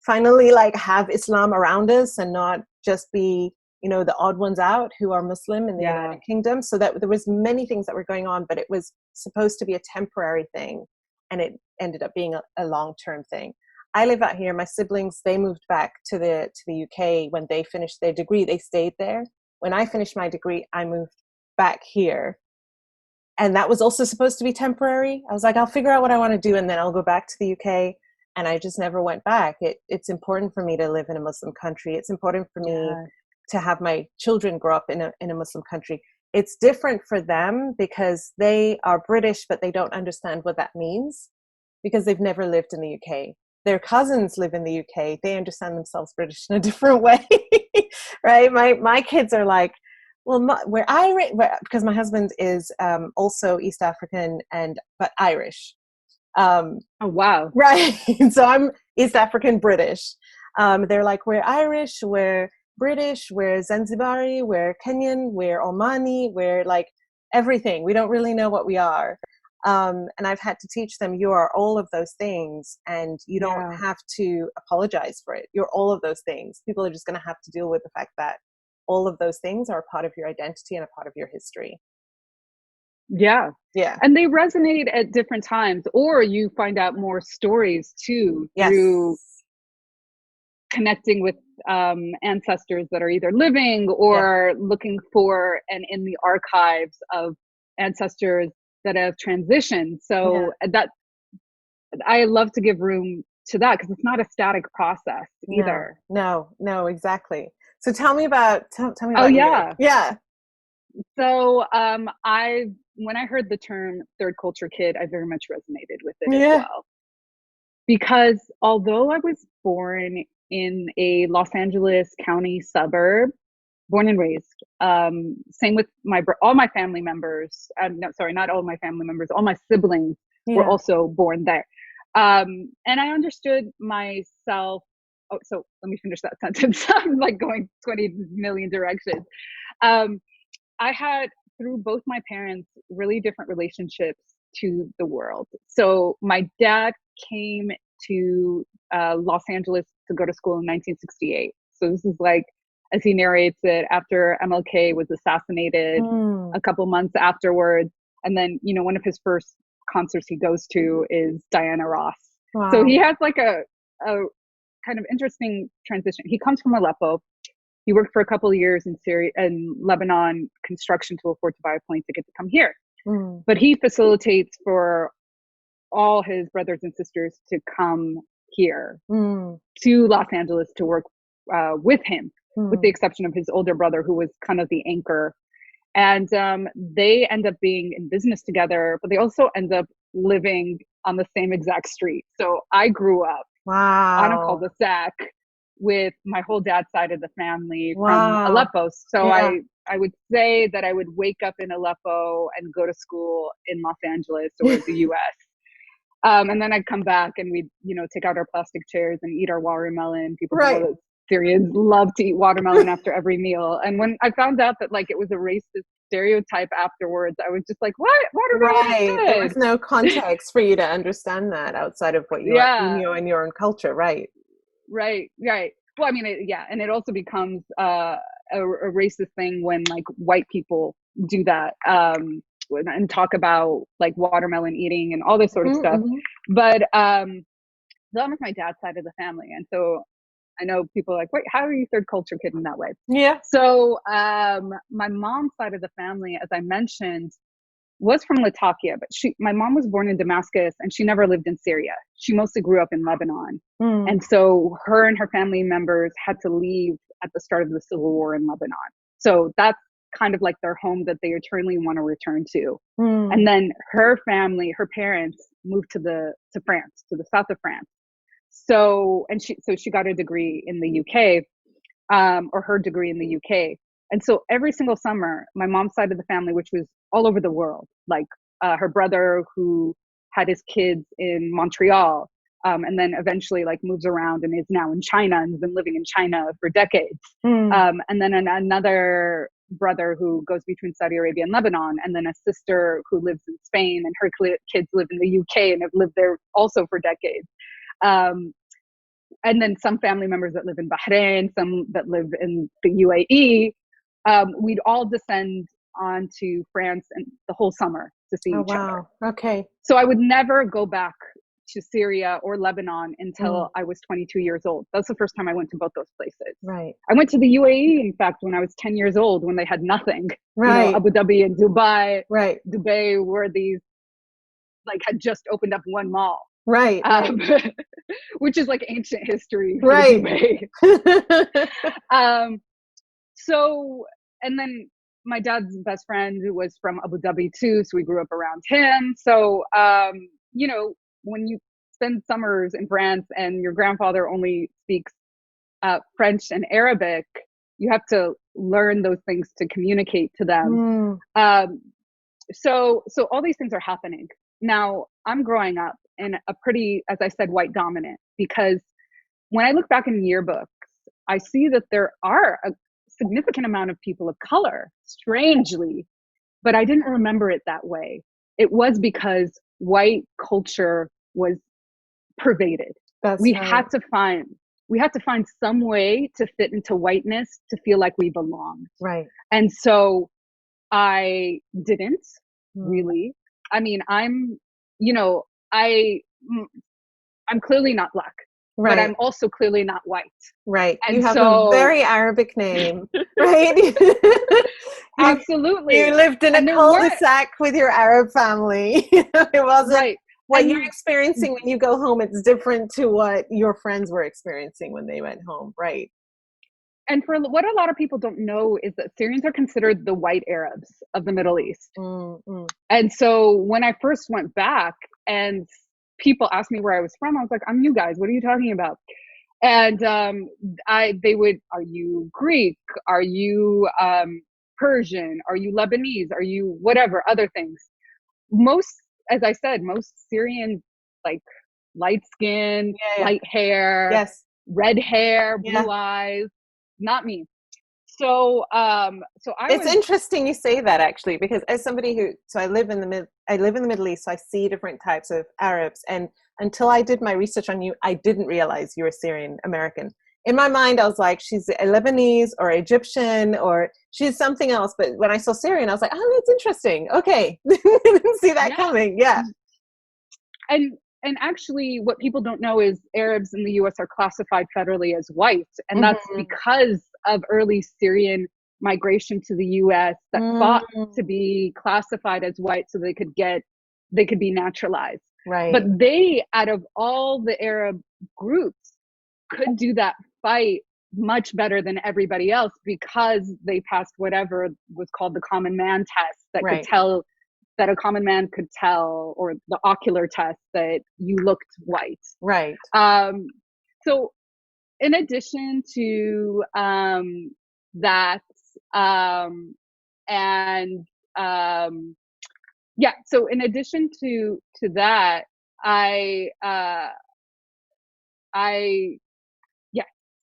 finally like have Islam around us and not just be, you know, the odd ones out who are Muslim in the United Kingdom. So that there was many things that were going on, but it was supposed to be a temporary thing, and it ended up being a long-term thing. I live out here. My siblings, they moved back to the UK when they finished their degree. They stayed there. When I finished my degree, I moved back here. And that was also supposed to be temporary. I was like, I'll figure out what I want to do and then I'll go back to the UK. And I just never went back. It's important for me to live in a Muslim country. It's important for me to have my children grow up in a Muslim country. It's different for them because they are British, but they don't understand what that means because they've never lived in the UK. Their cousins live in the UK. They understand themselves British in a different way, right? My kids are like, well, we're Irish, because my husband is also East African but Irish. Oh wow! Right. So I'm East African British. They're like, we're Irish, we're British, we're Zanzibari, we're Kenyan, we're Omani, we're like everything. We don't really know what we are. And I've had to teach them, you are all of those things, and you don't have to apologize for it. You're all of those things. People are just going to have to deal with the fact that all of those things are a part of your identity and a part of your history. Yeah. Yeah. And they resonate at different times, or you find out more stories too through connecting with ancestors that are either living or looking for and in the archives of ancestors that have transitioned. So that I love to give room to that because it's not a static process either. No, exactly. So tell me about tell me about So when I heard the term third culture kid, I very much resonated with it as well. Because although I was born in a Los Angeles County suburb, born and raised, same with all my family members. Not all my family members, all my siblings were also born there. And I understood myself. Oh, so let me finish that sentence. I'm like going 20 million directions. I had, through both my parents, really different relationships to the world. So my dad came to Los Angeles to go to school in 1968. So this is like, as he narrates it, after MLK was assassinated a couple months afterwards. And then, you know, one of his first concerts he goes to is Diana Ross. Wow. So he has like a kind of interesting transition. He comes from Aleppo. He worked for a couple of years in Syria and Lebanon construction to afford to buy a plane ticket to come here. But he facilitates for all his brothers and sisters to come here to Los Angeles to work with him, with the exception of his older brother, who was kind of the anchor. And they end up being in business together, but they also end up living on the same exact street. So I grew up on a cul-de-sac with my whole dad's side of the family from Aleppo. So I would say that I would wake up in Aleppo and go to school in Los Angeles or the US. And then I'd come back and we'd, you know, take out our plastic chairs and eat our watermelon. People know that Syrians love to eat watermelon after every meal. And when I found out that like it was a racist stereotype afterwards, I was just like, what? Watermelon is good. There was no context for you to understand that outside of what you knew in your own culture. Right. Well, I mean, and it also becomes a racist thing when like white people do that and talk about like watermelon eating and all this sort of stuff. But that was my dad's side of the family, and so I know people are like, wait, how are you third culture kid in that way? Yeah. So my mom's side of the family, as I mentioned, was from Latakia, but my mom was born in Damascus and she never lived in Syria. She mostly grew up in Lebanon. And so her and her family members had to leave at the start of the civil war in Lebanon. So that's kind of like their home that they eternally want to return to. Mm. And then her family, her parents moved to France, to the south of France. So she got a degree in the UK, or her degree in the UK. And so every single summer, my mom's side of the family, which was all over the world, like her brother who had his kids in Montreal, and then eventually like moves around and is now in China and has been living in China for decades. And then another brother who goes between Saudi Arabia and Lebanon, and then a sister who lives in Spain, and her kids live in the UK and have lived there also for decades. And then some family members that live in Bahrain, some that live in the UAE. We'd all descend onto France and the whole summer to see each other. Okay. So I would never go back to Syria or Lebanon until I was 22 years old. That's the first time I went to both those places. Right. I went to the UAE, in fact, when I was 10 years old, when they had nothing. Right. You know, Abu Dhabi and Dubai. Right. Dubai were these, like, had just opened up one mall. Right. Which is like ancient history. Right. So, and then my dad's best friend was from Abu Dhabi too, so we grew up around him. So, you know, when you spend summers in France and your grandfather only speaks French and Arabic, you have to learn those things to communicate to them. So all these things are happening. Now, I'm growing up in a pretty, as I said, white dominant, because when I look back in yearbooks, I see that there are a significant amount of people of color, strangely, but I didn't remember it that way. It was because white culture was pervaded. We had to find some way to fit into whiteness to feel like we belonged. Right. And so I didn't really. I mean, I'm clearly not Black, right. but I'm also clearly not white. Right. And you have a very Arabic name, right? Absolutely. You lived in a cul-de-sac with your Arab family. It wasn't right. What you're experiencing when you go home. It's different to what your friends were experiencing when they went home. Right. And for what a lot of people don't know is that Syrians are considered the white Arabs of the Middle East. And so when I first went back and people asked me where I was from, I was like, I'm you guys. What are you talking about? And they would, are you Greek? Are you Persian? Are you Lebanese? Are you whatever, other things? As I said, most Syrians, like light skin, light hair, red hair, blue eyes. Not me. So it's interesting you say that, actually, because as somebody I live in the Middle East, so I see different types of Arabs, and until I did my research on you, I didn't realize you were Syrian American. In my mind, I was like, she's a Lebanese or Egyptian or she's something else. But when I saw Syrian, I was like, oh, that's interesting. Okay, didn't see that coming. Yeah. And actually, what people don't know is Arabs in the U.S. are classified federally as white. And that's because of early Syrian migration to the U.S. that fought to be classified as white so they could be naturalized. Right. But they, out of all the Arab groups, could do that fight much better than everybody else because they passed whatever was called the common man test that could tell that a common man could tell, or the ocular test, that you looked white. Right. So in addition to that, so in addition to that,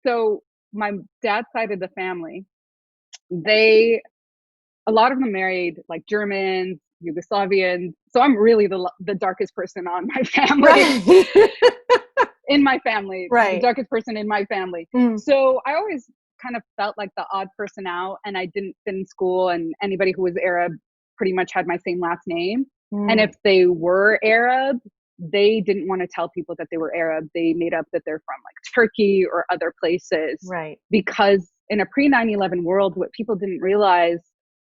so my dad's side of the family, a lot of them married like Germans, Yugoslavians. So I'm really the darkest person on my family. In my family. The darkest person in my family. So I always kind of felt like the odd person out, and I didn't fit in school, and anybody who was Arab pretty much had my same last name. And if they were Arab, they didn't want to tell people that they were Arab. They made up that they're from like Turkey or other places. Right. Because in a pre-9/11 world, what people didn't realize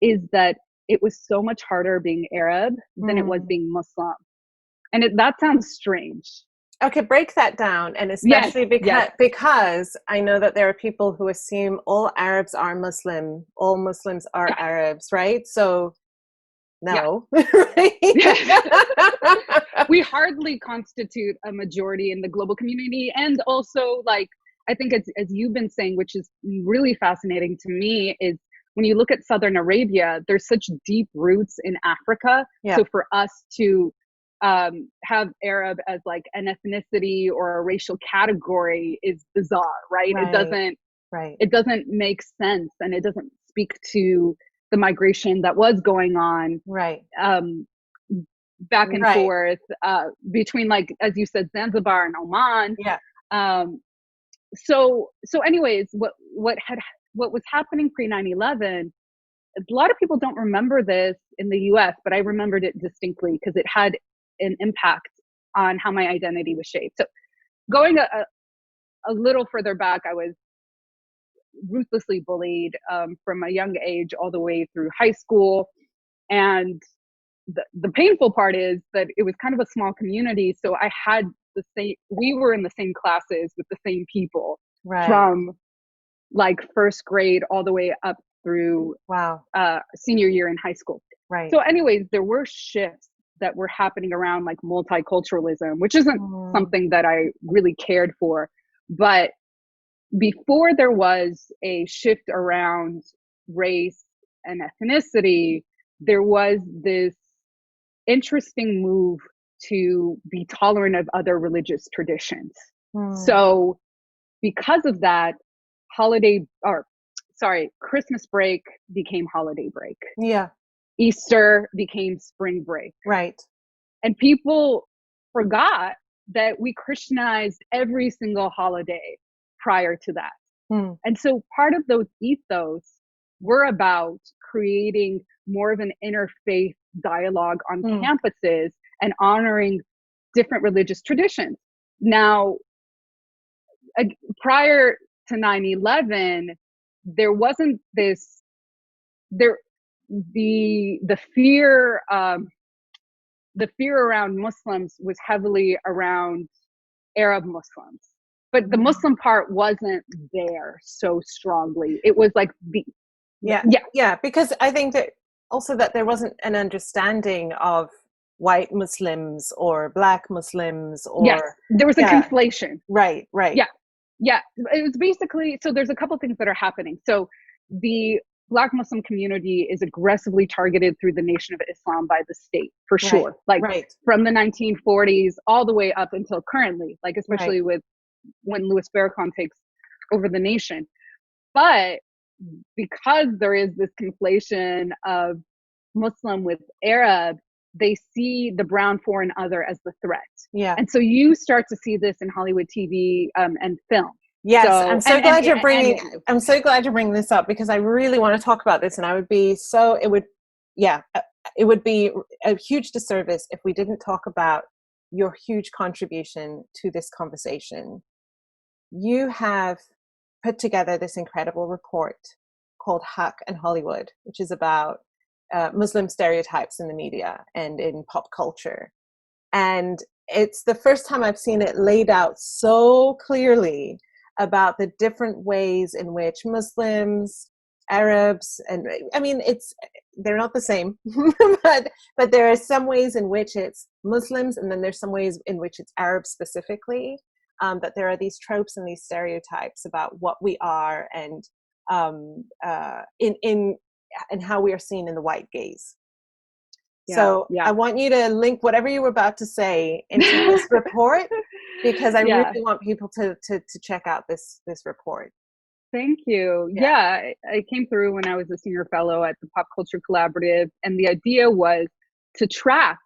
is that it was so much harder being Arab than it was being Muslim. And that sounds strange. Okay, break that down, and Yes, especially yes. because I know that there are people who assume all Arabs are Muslim, all Muslims are Yeah, Arabs, right? So yeah. no, right? We hardly constitute a majority in the global community. And also, like, I think as you've been saying, which is really fascinating to me, is when you look at Southern Arabia, there's such deep roots in Africa. Yeah, So for us to have Arab as like an ethnicity or a racial category is bizarre, right? right, right, It doesn't make sense, and it doesn't speak to the migration that was going on right, back and right. forth between, like, as you said, Zanzibar and Oman. Yeah, Um, so anyways, what was happening pre 9/11, a lot of people don't remember this in the US, but I remembered it distinctly because it had an impact on how my identity was shaped. So going a little further back, I was ruthlessly bullied from a young age all the way through high school. And the painful part is that it was kind of a small community. So I had we were in the same classes with the same people right. from like first grade all the way up through Wow, senior year in high school. right. So anyways, there were shifts that were happening around like multiculturalism, which isn't Mm, something that I really cared for. But before there was a shift around race and ethnicity, there was this interesting move to be tolerant of other religious traditions. mm. So, because of that, Christmas break became holiday break. Yeah, Easter became spring break. right. And people forgot that we Christianized every single holiday prior to that. Mm, And so part of those ethos were about creating more of an interfaith dialogue on mm, campuses and honoring different religious traditions. Now, prior to 9/11, there wasn't this there the fear the fear around Muslims was heavily around Arab Muslims. But the mm. Muslim part wasn't there so strongly. It was like Yeah, yeah, yeah, because I think that also that there wasn't an understanding of white Muslims or black Muslims yes, or there was a yeah, conflation. right, right, Yeah, yeah. It was basically, so there's a couple things that are happening. So the Black Muslim community is aggressively targeted through the Nation of Islam by the state, for right, sure. Like right, from the 1940s all the way up until currently, like right. especially with when Louis Farrakhan takes over the nation. But because there is this conflation of Muslim with Arab, they see the brown foreign other as the threat. Yeah. And so you start to see this in Hollywood TV and film. Yes, So I'm so glad you're bringing this up because I really want to talk about this, and I would be so yeah, it would be a huge disservice if we didn't talk about your huge contribution to this conversation. You have put together this incredible report called Hack and Hollywood, which is about Muslim stereotypes in the media and in pop culture. And it's the first time I've seen it laid out so clearly about the different ways in which Muslims, Arabs, and I mean, they're not the same, but there are some ways in which it's Muslims, and then there's some ways in which it's Arab specifically. That there are these tropes and these stereotypes about what we are, and in how we are seen in the white gaze. yeah, So yeah. I want you to link whatever you were about to say into this report, because I Yeah. really want people to check out this report. Thank you. Yeah. Yeah, I came through when I was a senior fellow at the Pop Culture Collaborative, and the idea was to track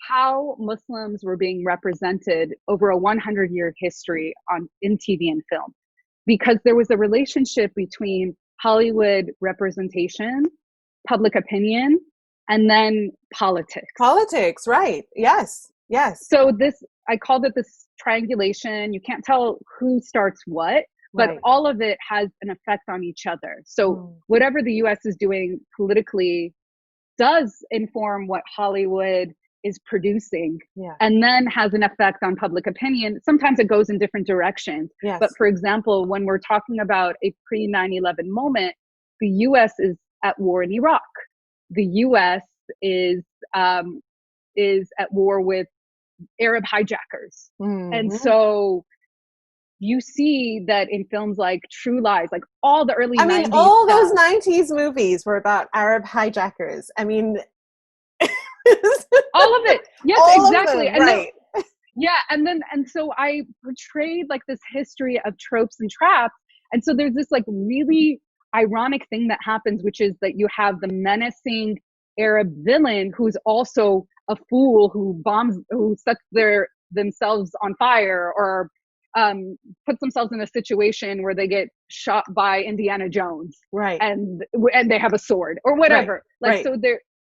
how Muslims were being represented over a 100-year history in TV and film, because there was a relationship between Hollywood representation, public opinion, and then politics. Politics, right? Yes, yes. So I called it this triangulation. You can't tell who starts what, but Right. all of it has an effect on each other. So whatever the US is doing politically does inform what Hollywood is producing, Yeah. and then has an effect on public opinion. Sometimes it goes in different directions. Yes. But for example, when we're talking about a pre 9/11 moment, the US is at war in Iraq. The US is at war with Arab hijackers. Mm-hmm. And so you see that in films like True Lies, like all the early 90s all stuff. those 90s movies were about Arab hijackers. I mean, all of it. Yes, all exactly. Of them, right. And so I portrayed like this history of tropes and traps. And so there's this like really ironic thing that happens, which is that you have the menacing Arab villain who's also a fool who sets themselves on fire or puts themselves in a situation where they get shot by Indiana Jones, right? And they have a sword or whatever. Right. So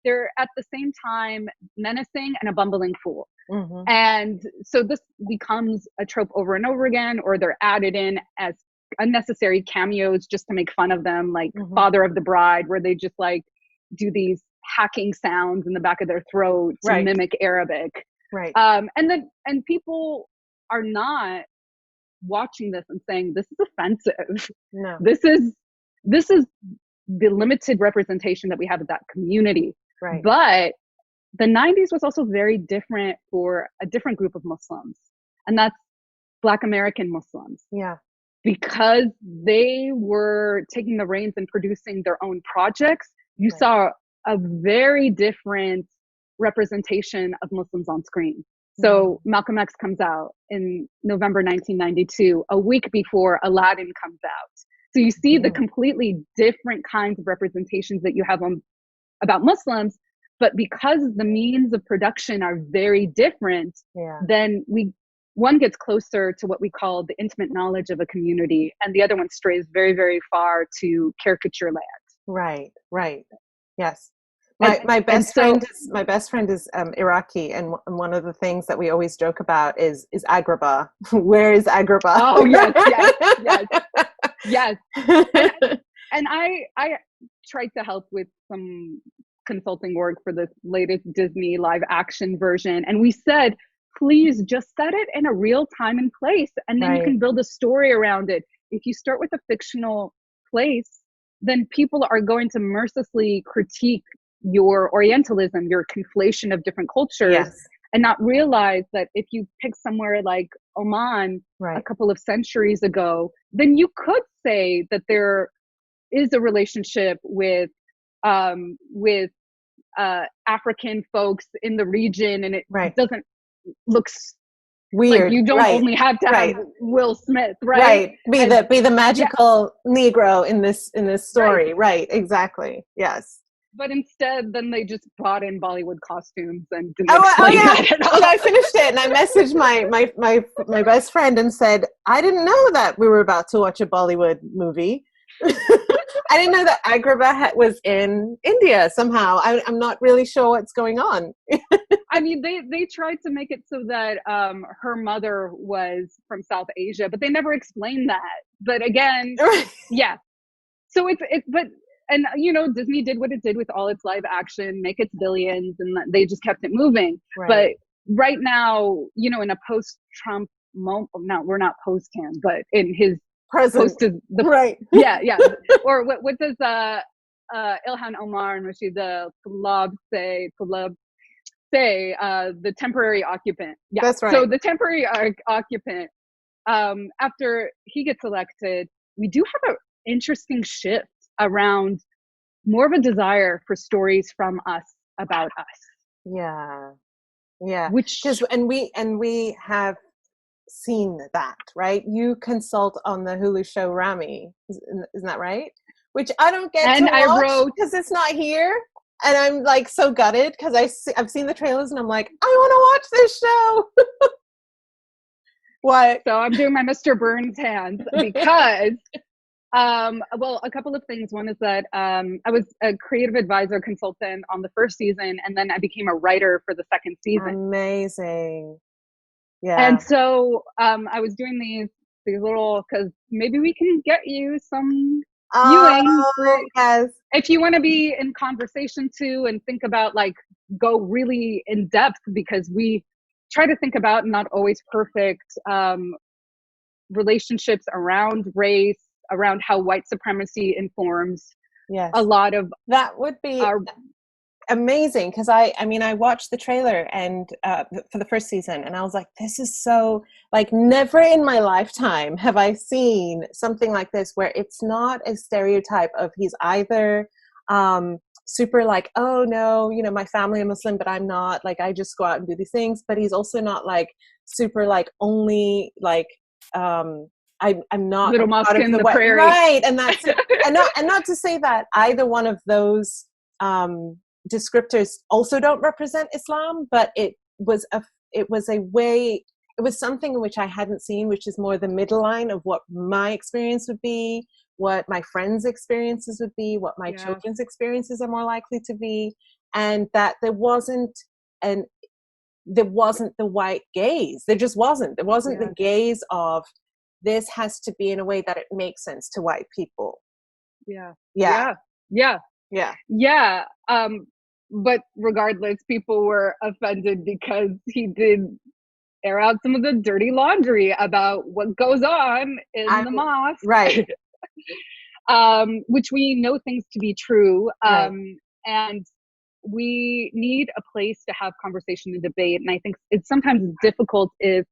they're at the same time menacing and a bumbling fool. Mm-hmm. And so this becomes a trope over and over again, or they're added in as unnecessary cameos just to make fun of them, like mm-hmm. Father of the Bride, where they just like do these hacking sounds in the back of their throat to mimic Arabic. Right. And people are not watching this and saying, this is offensive. No. This is the limited representation that we have of that community. Right. But the 90s was also very different for a different group of Muslims, and that's Black American Muslims. Yeah. Because they were taking the reins and producing their own projects, you saw a very different representation of Muslims on screen. So Malcolm X comes out in November 1992, a week before Aladdin comes out. So you see the completely different kinds of representations that you have about Muslims, but because the means of production are very different, then one gets closer to what we call the intimate knowledge of a community, and the other one strays very, very far to caricature land. Right. Yes. My best friend is Iraqi, and one of the things that we always joke about is Agrabah. Where is Agrabah? Oh yes. And I tried to help with some consulting work for this latest Disney live action version, and we said, please just set it in a real time and place, and then you can build a story around it. If you start with a fictional place, then people are going to mercilessly critique your Orientalism, your conflation of different cultures, and not realize that if you pick somewhere like Oman a couple of centuries ago, then you could say that there is a relationship with African folks in the region, and it doesn't look weird. Like you don't only have to have Will Smith, be the magical Negro in this story, exactly, yes. But instead, then they just brought in Bollywood costumes and didn't explain that at all. Well, I finished it and I messaged my best friend and said, I didn't know that we were about to watch a Bollywood movie. I didn't know that Agrabah was in India somehow. I'm not really sure what's going on. I mean, they tried to make it so that her mother was from South Asia, but they never explained that. But again, So and you know, Disney did what it did with all its live action, make its billions, and they just kept it moving. But right now, you know, in a post-Trump moment, no, we're not post him, but in his present, or what does Ilhan Omar and Rashid Tlaib say? The temporary occupant. Yeah, that's right. So the temporary occupant, after he gets elected, we do have an interesting shift around more of a desire for stories from us about us. And we have seen that, right? You consult on the Hulu show Ramy, isn't that right? Which I don't get to watch because it's not here, and I'm like so gutted because I've seen the trailers and I'm like, I want to watch this show. What? So I'm doing my Mr. Burns hands because well, a couple of things. One is that I was a creative advisor consultant on the first season, and then I became a writer for the second season. Amazing. Yeah. And so I was doing these little, because maybe we can get you some viewing. Yes. If you want to be in conversation too and think about like go really in depth because we try to think about not always perfect relationships around race, around how white supremacy informs Yes. a lot of that would be our amazing, because I mean I watched the trailer and for the first season, and I was like, this is so, like, never in my lifetime have I seen something like this where it's not a stereotype of he's either super like, oh no, you know, my family are Muslim but I'm not, like I just go out and do these things, but he's also not like super like only like I'm not little a mosque part of in the the white, prairie, right? And that's and not to say that either one of those descriptors also don't represent Islam, but it was a way, it was something in which I hadn't seen, which is more the middle line of what my experience would be, what my friends' experiences would be, what my children's experiences are more likely to be, and that there wasn't the white gaze. There just wasn't. There wasn't the gaze of this has to be in a way that it makes sense to white people. Yeah. But regardless, people were offended because he did air out some of the dirty laundry about what goes on in the mosque. Right. Which we know things to be true. Right. And we need a place to have conversation and debate. And I think it's sometimes difficult if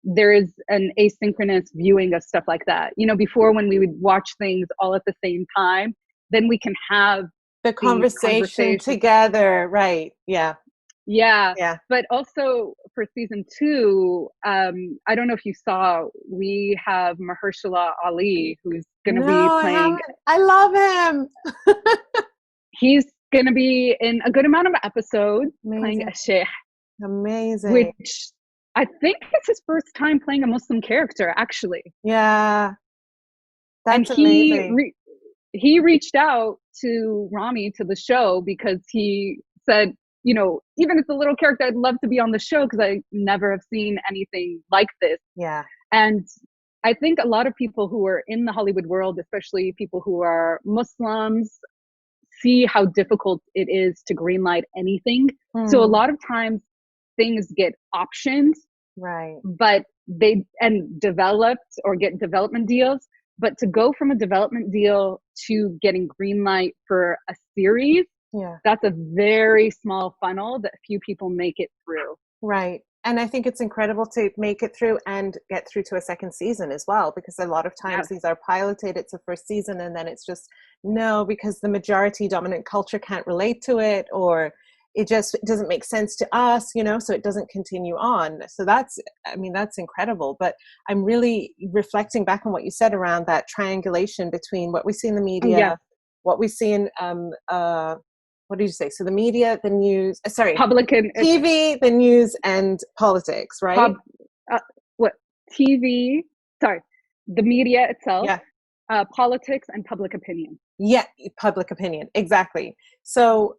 there is an asynchronous viewing of stuff like that. You know, before when we would watch things all at the same time, then we can have the conversation together. Right. Yeah. But also for season 2, I don't know if you saw, we have Mahershala Ali, who's going to be playing. I love him. He's going to be in a good amount of episodes. Amazing. Playing a sheikh. Amazing. Which I think it's his first time playing a Muslim character, actually. Yeah. That's and amazing. He reached out to Ramy, to the show, because he said, you know, even if it's a little character, I'd love to be on the show because I never have seen anything like this. Yeah. And I think a lot of people who are in the Hollywood world, especially people who are Muslims, see how difficult it is to greenlight anything. So a lot of times things get optioned, right? But developed or get development deals. But to go from a development deal to getting greenlight for a series, that's a very small funnel that few people make it through. Right. And I think it's incredible to make it through and get through to a second season as well, because a lot of times these are piloted, it's a first season, and then it's just no, because the majority dominant culture can't relate to it, or it doesn't make sense to us, you know, so it doesn't continue on. So that's incredible. But I'm really reflecting back on what you said around that triangulation between what we see in the media, what we see in what did you say? So the media, the news, public and TV, the news, and politics, right? TV? Sorry, the media itself, politics, and public opinion. Yeah, public opinion, exactly. So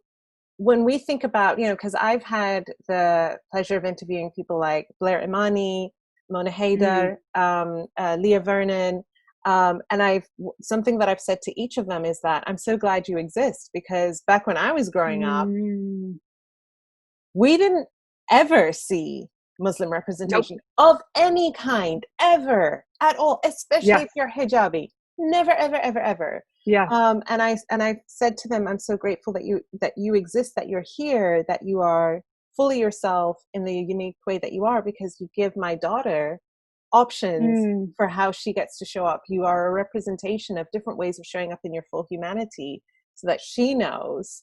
when we think about, you know, because I've had the pleasure of interviewing people like Blair Imani, Mona Haydar, Leah Vernon, and something that I've said to each of them is that I'm so glad you exist, because back when I was growing up, we didn't ever see Muslim representation of any kind, ever, at all, especially if you're hijabi. Never, ever, ever, ever. Yeah. And I said to them, I'm so grateful that you exist, that you're here, that you are fully yourself in the unique way that you are, because you give my daughter options for how she gets to show up. You are a representation of different ways of showing up in your full humanity, so that she knows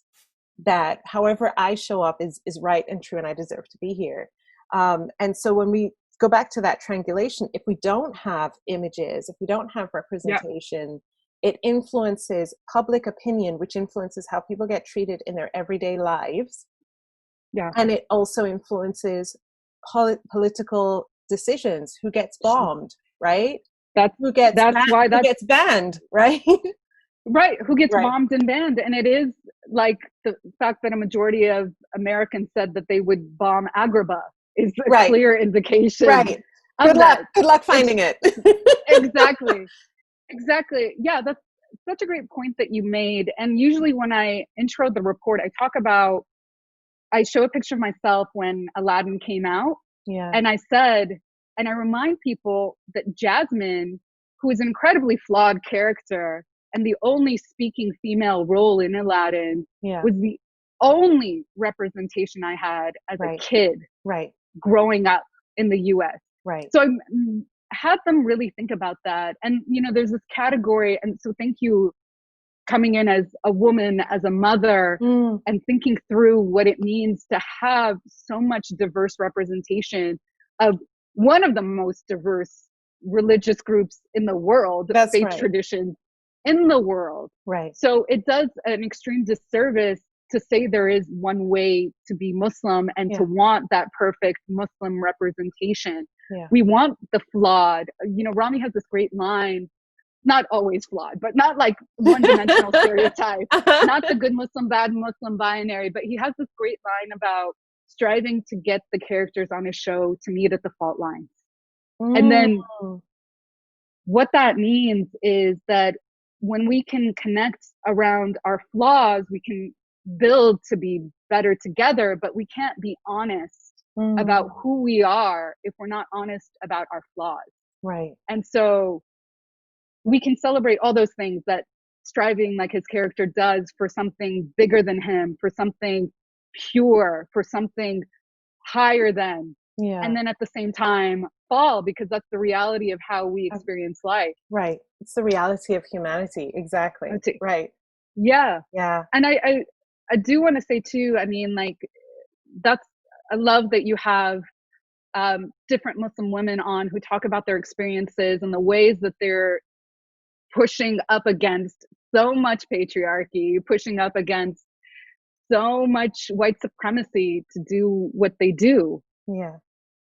that however I show up is right and true, and I deserve to be here. And so when we go back to that triangulation, if we don't have images, if we don't have representation, it influences public opinion, which influences how people get treated in their everyday lives. Yeah. And it also influences political decisions. Who gets bombed, right? Who gets banned, right? Right. Who gets bombed and banned. And it is like the fact that a majority of Americans said that they would bomb Agrabah is a clear indication. Right. Good luck finding it. Exactly. Yeah, that's such a great point that you made. And usually when I intro the report, I talk about I show a picture of myself when Aladdin came out. Yeah. And I said, and I remind people that Jasmine, who is an incredibly flawed character and the only speaking female role in Aladdin, Yeah. was the only representation I had as a kid Right. growing up in the US. Right. So I had them really think about that. And, you know, there's this category. And so thank you coming in as a woman, as a mother, and thinking through what it means to have so much diverse representation of one of the most diverse religious groups in the world, That's faith right. traditions in the world. Right. So it does an extreme disservice to say there is one way to be Muslim and to want that perfect Muslim representation. Yeah. We want the flawed. You know, Ramy has this great line, not always flawed, but not like one-dimensional stereotype, not the good Muslim, bad Muslim binary, but he has this great line about striving to get the characters on his show to meet at the fault lines. And then what that means is that when we can connect around our flaws, we can build to be better together, but we can't be honest about who we are if we're not honest about our flaws. Right. And so we can celebrate all those things that striving like his character does for something bigger than him, for something pure, for something higher than. Yeah. And then at the same time fall, because that's the reality of how we experience life. Right. It's the reality of humanity. Exactly. Right. Yeah. Yeah. And I do want to say too, I mean, like, I love that you have different Muslim women on who talk about their experiences and the ways that they're pushing up against so much patriarchy, pushing up against so much white supremacy to do what they do. Yeah.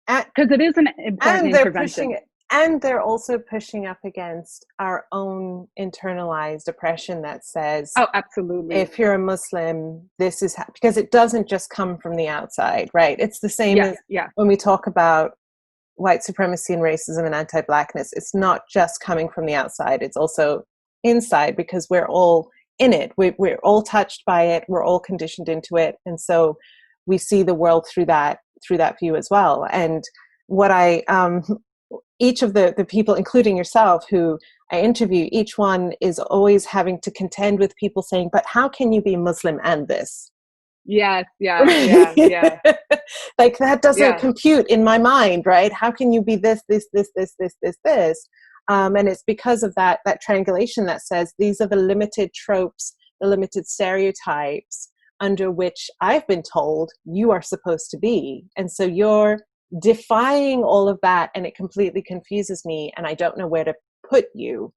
Because it is an important intervention. And they're also pushing up against our own internalized oppression that says, oh, absolutely. If you're a Muslim, this is because it doesn't just come from the outside, right? It's the same as when we talk about white supremacy and racism and anti-Blackness. It's not just coming from the outside. It's also inside, because we're all in it. We're all touched by it. We're all conditioned into it. And so we see the world through that view as well. And what each of the people, including yourself, who I interview, each one is always having to contend with people saying, but how can you be Muslim and this? Yes, yeah. Like that doesn't compute in my mind, right? How can you be this? And it's because of that triangulation that says these are the limited tropes, the limited stereotypes under which I've been told you are supposed to be. And so you're defying all of that, and it completely confuses me, and I don't know where to put you.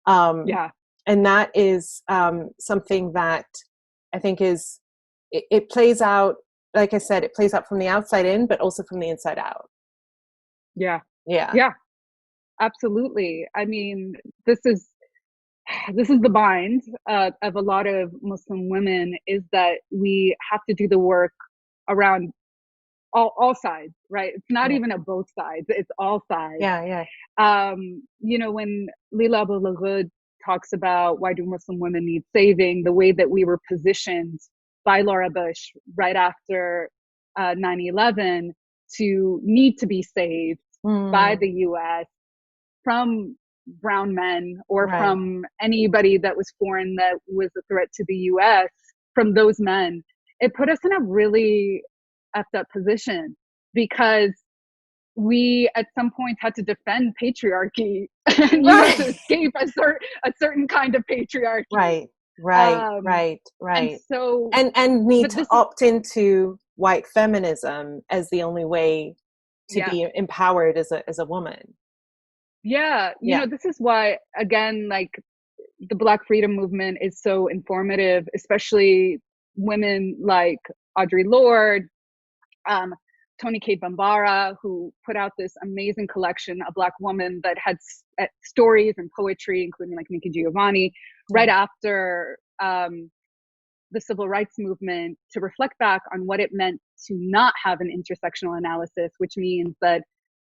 And that is something that I think is, it plays out, like I said, it plays out from the outside in, but also from the inside out. Yeah, absolutely. I mean, this is the bind of a lot of Muslim women, is that we have to do the work around all sides, right? It's not even a both sides, it's all sides. You know, when Leila Abou talks about why do Muslim women need saving, the way that we were positioned by Laura Bush right after 9/11 to need to be saved by the US from brown men or from anybody that was foreign that was a threat to the US, from those men, it put us in a really effed up position, because we at some point had to defend patriarchy and you had to escape a certain kind of patriarchy. Right. And so and need to opt into white feminism as the only way to be empowered as a woman. You know, this is why, again, like, the Black freedom movement is so informative, especially women like Audre Lorde, Toni Cade Bambara, who put out this amazing collection, A Black Woman, that had stories and poetry, including like Nikki Giovanni, right after the civil rights movement, to reflect back on what it meant to not have an intersectional analysis, which means that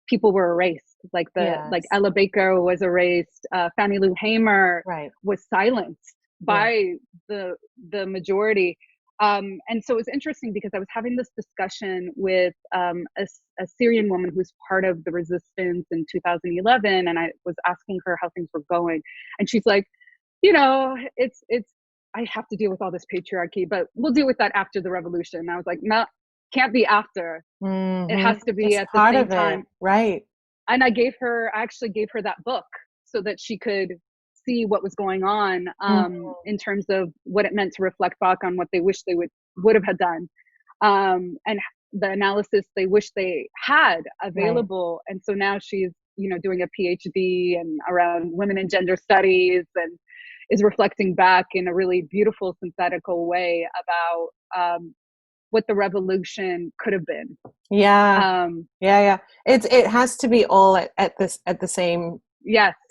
people were erased. Like like Ella Baker was erased, Fannie Lou Hamer was silenced by the majority. And so it was interesting because I was having this discussion with a Syrian woman who's part of the resistance in 2011, and I was asking her how things were going, and she's like, you know, it's I have to deal with all this patriarchy, but we'll deal with that after the revolution. And I was like, no, can't be after. It has to be It's at the part same of it, time. right? And I actually gave her that book so that she could see what was going on in terms of what it meant to reflect back on what they wish they would have had done, and the analysis they wish they had available. Right. And so now she's, you know, doing a Ph.D. and around women and gender studies, and is reflecting back in a really beautiful, synthetical way about what the revolution could have been. Yeah. It has to be all at the same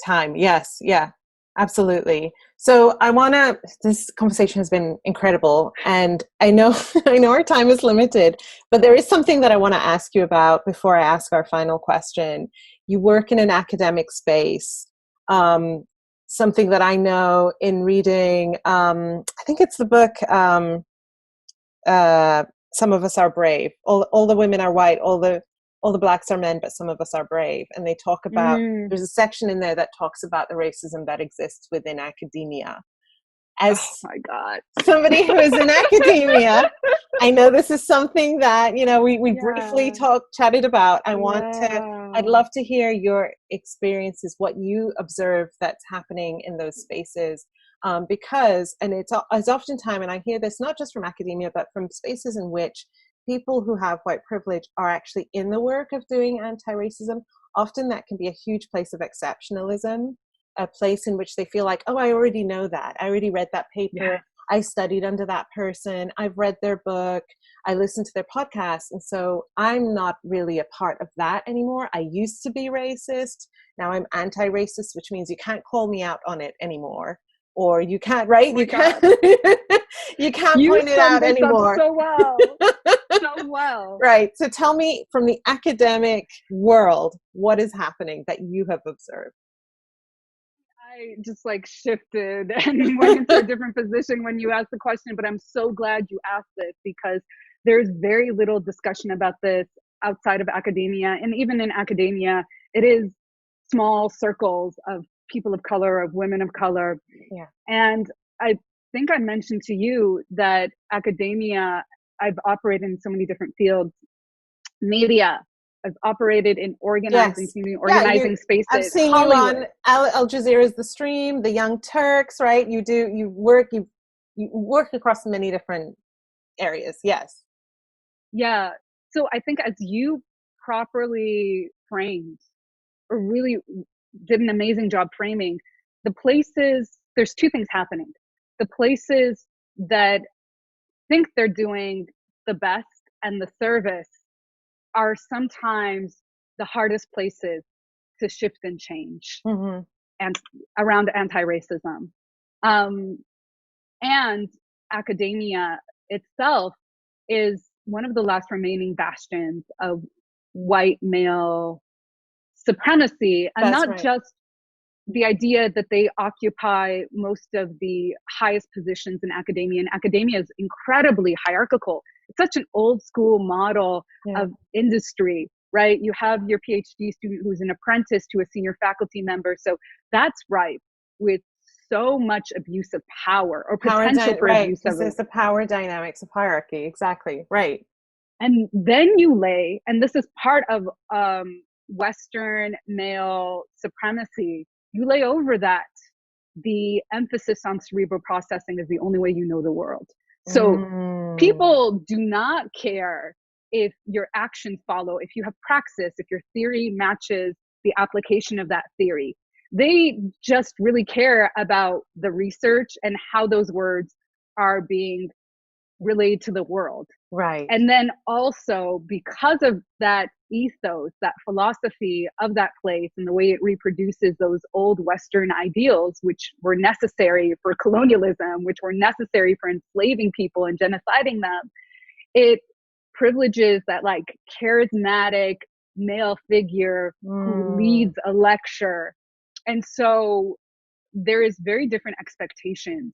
time. Yes. Yeah, absolutely. So this conversation has been incredible, and I know our time is limited, but there is something that I want to ask you about before I ask our final question. You work in an academic space. Something that I know in reading, I think it's the book, Some of Us Are Brave. All the women are white, all the blacks are men, but some of us are brave. And they talk about, there's a section in there that talks about the racism that exists within academia. As oh my God, somebody who is in academia, I know this is something that, you know, we briefly chatted about. I'd love to hear your experiences, what you observe that's happening in those spaces. Because, and it's oftentimes, and I hear this not just from academia, but from spaces in which people who have white privilege are actually in the work of doing anti-racism. Often that can be a huge place of exceptionalism, a place in which they feel like, oh, I already know that. I already read that paper. Yeah. I studied under that person. I've read their book. I listened to their podcast. And so I'm not really a part of that anymore. I used to be racist. Now I'm anti-racist, which means you can't call me out on it anymore. Or you can't, right? Oh you can't you point it out anymore. So well. So well. Right. So tell me, from the academic world, what is happening that you have observed? I just like shifted and went into a different position when you asked the question, but I'm so glad you asked this, because there's very little discussion about this outside of academia. And even in academia, it is small circles of people of color, of women of color. Yeah. And I think I mentioned to you that academia, I've operated in so many different fields. Media, I've operated in organizing, organizing spaces. I've seen Hollywood. You on Al Jazeera's The Stream, the Young Turks, right? You work across many different areas. Yes. Yeah. So I think as you properly framed, or really did an amazing job framing, the places, there's two things happening. The places that think they're doing the best and the service are sometimes the hardest places to shift and change, and around anti-racism. And academia itself is one of the last remaining bastions of white male supremacy, and That's not right. just the idea that they occupy most of the highest positions in academia. And academia is incredibly hierarchical. It's such an old school model of industry, right? You have your PhD student who's an apprentice to a senior faculty member. So that's ripe with so much abuse of power, or potential for abuse of it. It's the power dynamics of hierarchy. Exactly. Right. And then you lay, and this is part of Western male supremacy, you lay over that the emphasis on cerebral processing is the only way you know the world. So people do not care if your actions follow, if you have praxis, if your theory matches the application of that theory. They just really care about the research and how those words are being relayed to the world. Right. And then also, because of that ethos, that philosophy of that place, and the way it reproduces those old Western ideals, which were necessary for colonialism, which were necessary for enslaving people and genociding them, it privileges that like charismatic male figure who leads a lecture. And so there is very different expectations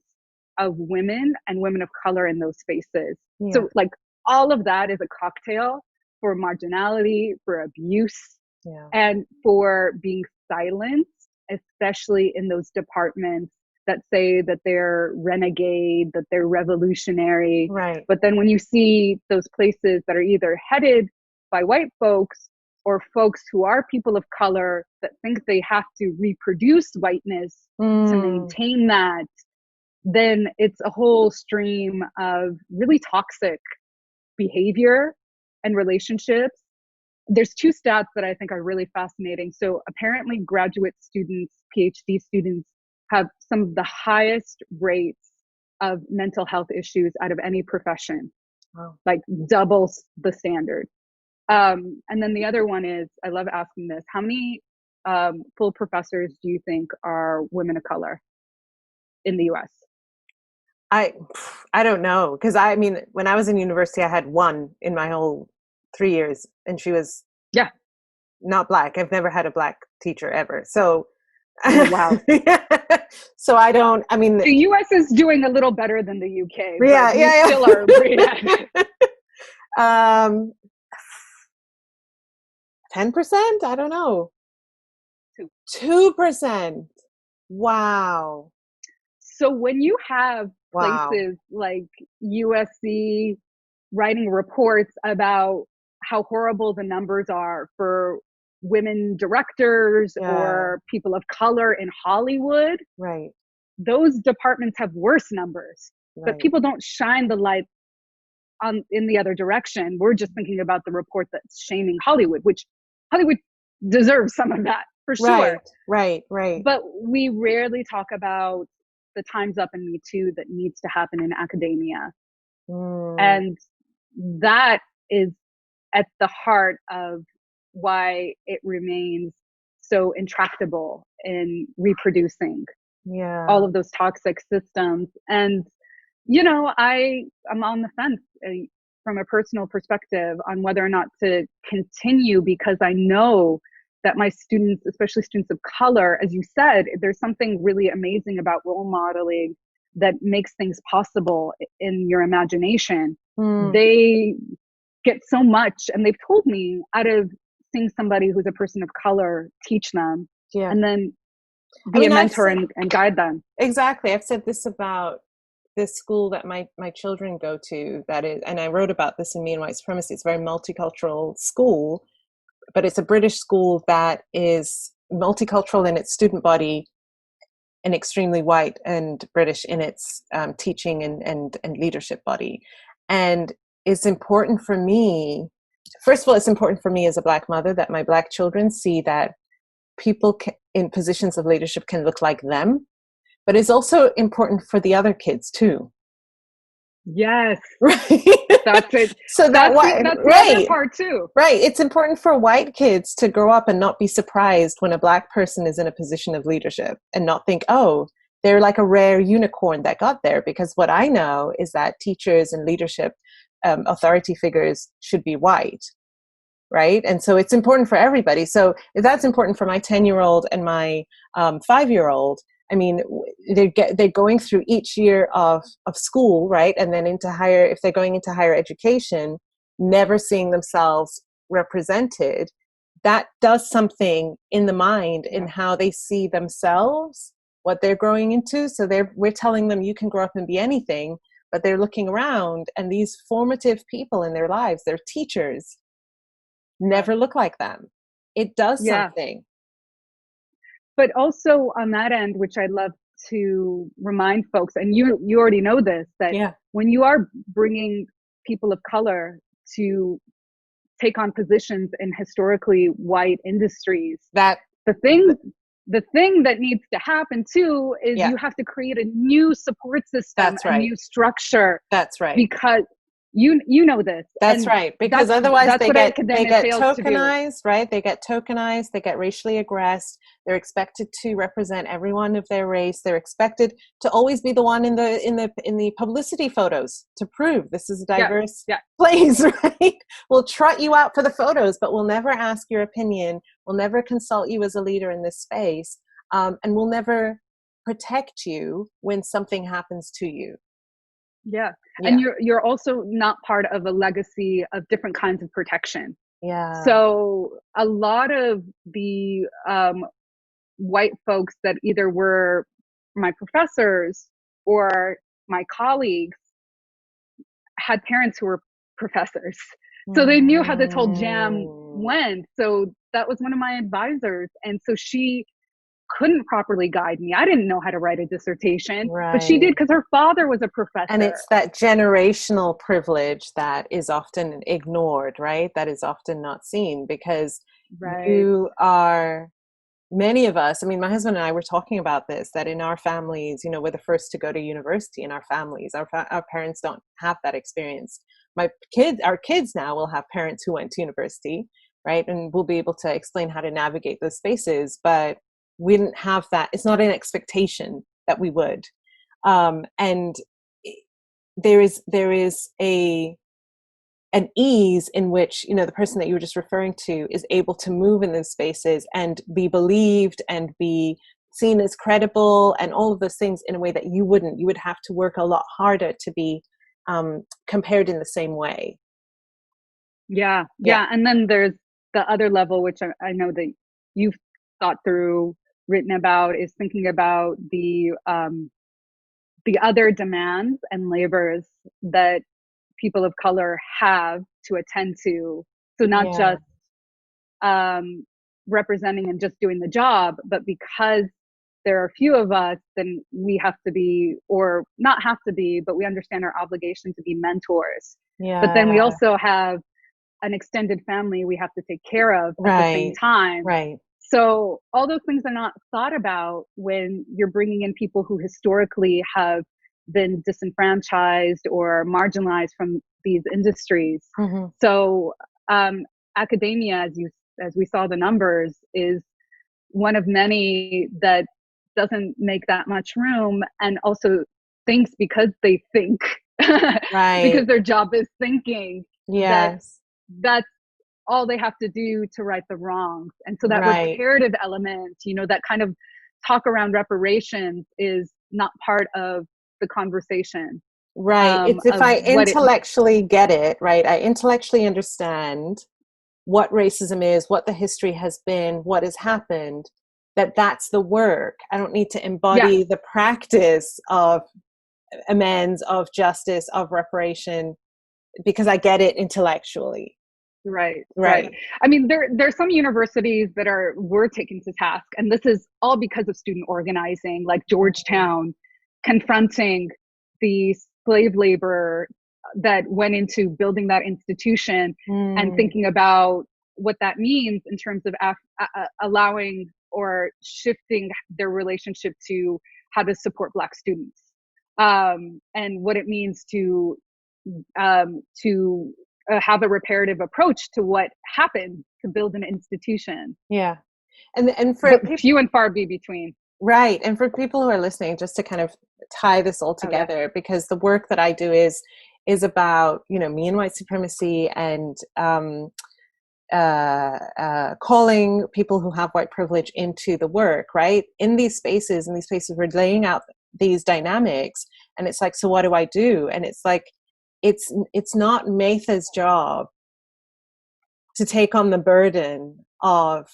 of women and women of color in those spaces. Yeah. So like all of that is a cocktail for marginality, for abuse, Yeah. and for being silenced, especially in those departments that say that they're renegade, that they're revolutionary. Right. But then when you see those places that are either headed by white folks or folks who are people of color that think they have to reproduce whiteness to maintain that, then it's a whole stream of really toxic behavior and relationships. There's two stats that I think are really fascinating. So apparently graduate students, PhD students, have some of the highest rates of mental health issues out of any profession. Wow. Like doubles the standard. And then the other one is, I love asking this, how many full professors do you think are women of color in the US? I don't know, because I mean, when I was in university, I had one in my whole 3 years, and she was not Black. I've never had a Black teacher ever. So, oh, wow. So I don't. I mean, the US is doing a little better than the UK. Yeah, but yeah, still are pretty bad. 10%? I don't know. 2%. Wow. So when you have places like USC writing reports about how horrible the numbers are for women directors or people of color in Hollywood, right? Those departments have worse numbers, but people don't shine the light on in the other direction. We're just thinking about the report that's shaming Hollywood, which Hollywood deserves some of that for sure. Right. But we rarely talk about the Time's Up and Me Too that needs to happen in academia. And that is at the heart of why it remains so intractable in reproducing all of those toxic systems. And, you know, I'm on the fence from a personal perspective on whether or not to continue, because I know that my students, especially students of color, as you said, there's something really amazing about role modeling that makes things possible in your imagination. They get so much, and they've told me, out of seeing somebody who's a person of color teach them, and then be a mentor and guide them. Exactly. I've said this about this school that my children go to, that is, and I wrote about this in Me and White Supremacy. It's a very multicultural school, but it's a British school that is multicultural in its student body and extremely white and British in its teaching and leadership body. And it's important for me, first of all, it's important for me as a Black mother that my Black children see that people in positions of leadership can look like them, but it's also important for the other kids too. Yes. Right. That's it. So that's the other part too. Right. It's important for white kids to grow up and not be surprised when a Black person is in a position of leadership and not think, oh, they're like a rare unicorn that got there. Because what I know is that teachers and leadership authority figures should be white. Right. And so it's important for everybody. So if that's important for my 10-year-old and my 5-year-old, I mean, they're going through each year of school, right? And then if they're going into higher education, never seeing themselves represented, that does something in the mind in how they see themselves, what they're growing into. So we're telling them you can grow up and be anything, but they're looking around, and these formative people in their lives, their teachers, never look like them. It does something. But also on that end, which I'd love to remind folks, and you already know this, that when you are bringing people of color to take on positions in historically white industries, that the thing that needs to happen too is you have to create a new support system, a new structure. That's right. Because you know this. That's right. Because otherwise they get tokenized, right? They get tokenized, they get racially aggressed. They're expected to represent everyone of their race. They're expected to always be the one in the publicity photos to prove this is a diverse place, right? We'll trot you out for the photos, but we'll never ask your opinion. We'll never consult you as a leader in this space. And we'll never protect you when something happens to you. Yeah. Yeah. And you're also not part of a legacy of different kinds of protection. Yeah. So a lot of the white folks that either were my professors or my colleagues had parents who were professors. So they knew how this whole jam went. So that was one of my advisors. And so she couldn't properly guide me. I didn't know how to write a dissertation, but she did because her father was a professor. And it's that generational privilege that is often ignored, right? That is often not seen because you are, many of us, I mean, my husband and I were talking about this, that in our families, you know, we're the first to go to university in our families. Our parents don't have that experience. Our kids now will have parents who went to university, right? And we'll be able to explain how to navigate those spaces, but we didn't have that. It's not an expectation that we would. And there is an ease in which, you know, the person that you were just referring to is able to move in those spaces and be believed and be seen as credible and all of those things in a way that you wouldn't. You would have to work a lot harder to be compared in the same way. Yeah. And then there's the other level, which I know that you've thought through, written about, is thinking about the other demands and labors that people of color have to attend to. So not just representing and just doing the job, but because there are few of us, then we have to be, or not have to be, but we understand our obligation to be mentors. But then we also have an extended family we have to take care of at the same time. So all those things are not thought about when you're bringing in people who historically have been disenfranchised or marginalized from these industries. So academia, as we saw the numbers, is one of many that doesn't make that much room, and also thinks because they think, because their job is thinking, that's all they have to do to right the wrongs. And so that reparative element, you know, that kind of talk around reparations is not part of the conversation. It's if I intellectually get it, right? I intellectually understand what racism is, what the history has been, what has happened, that's the work. I don't need to embody the practice of amends, of justice, of reparation, because I get it intellectually. Right. I mean, there's some universities that were taken to task, and this is all because of student organizing, like Georgetown, confronting the slave labor that went into building that institution and thinking about what that means in terms of allowing or shifting their relationship to how to support Black students, and what it means to have a reparative approach to what happened to build an institution. And for few and far be between. And for people who are listening, just to kind of tie this all together, because the work that I do is about, you know, me and white supremacy, and calling people who have white privilege into the work, right? In these spaces, we're laying out these dynamics, and it's like, so what do I do? And it's like, it's not Maytha's job to take on the burden of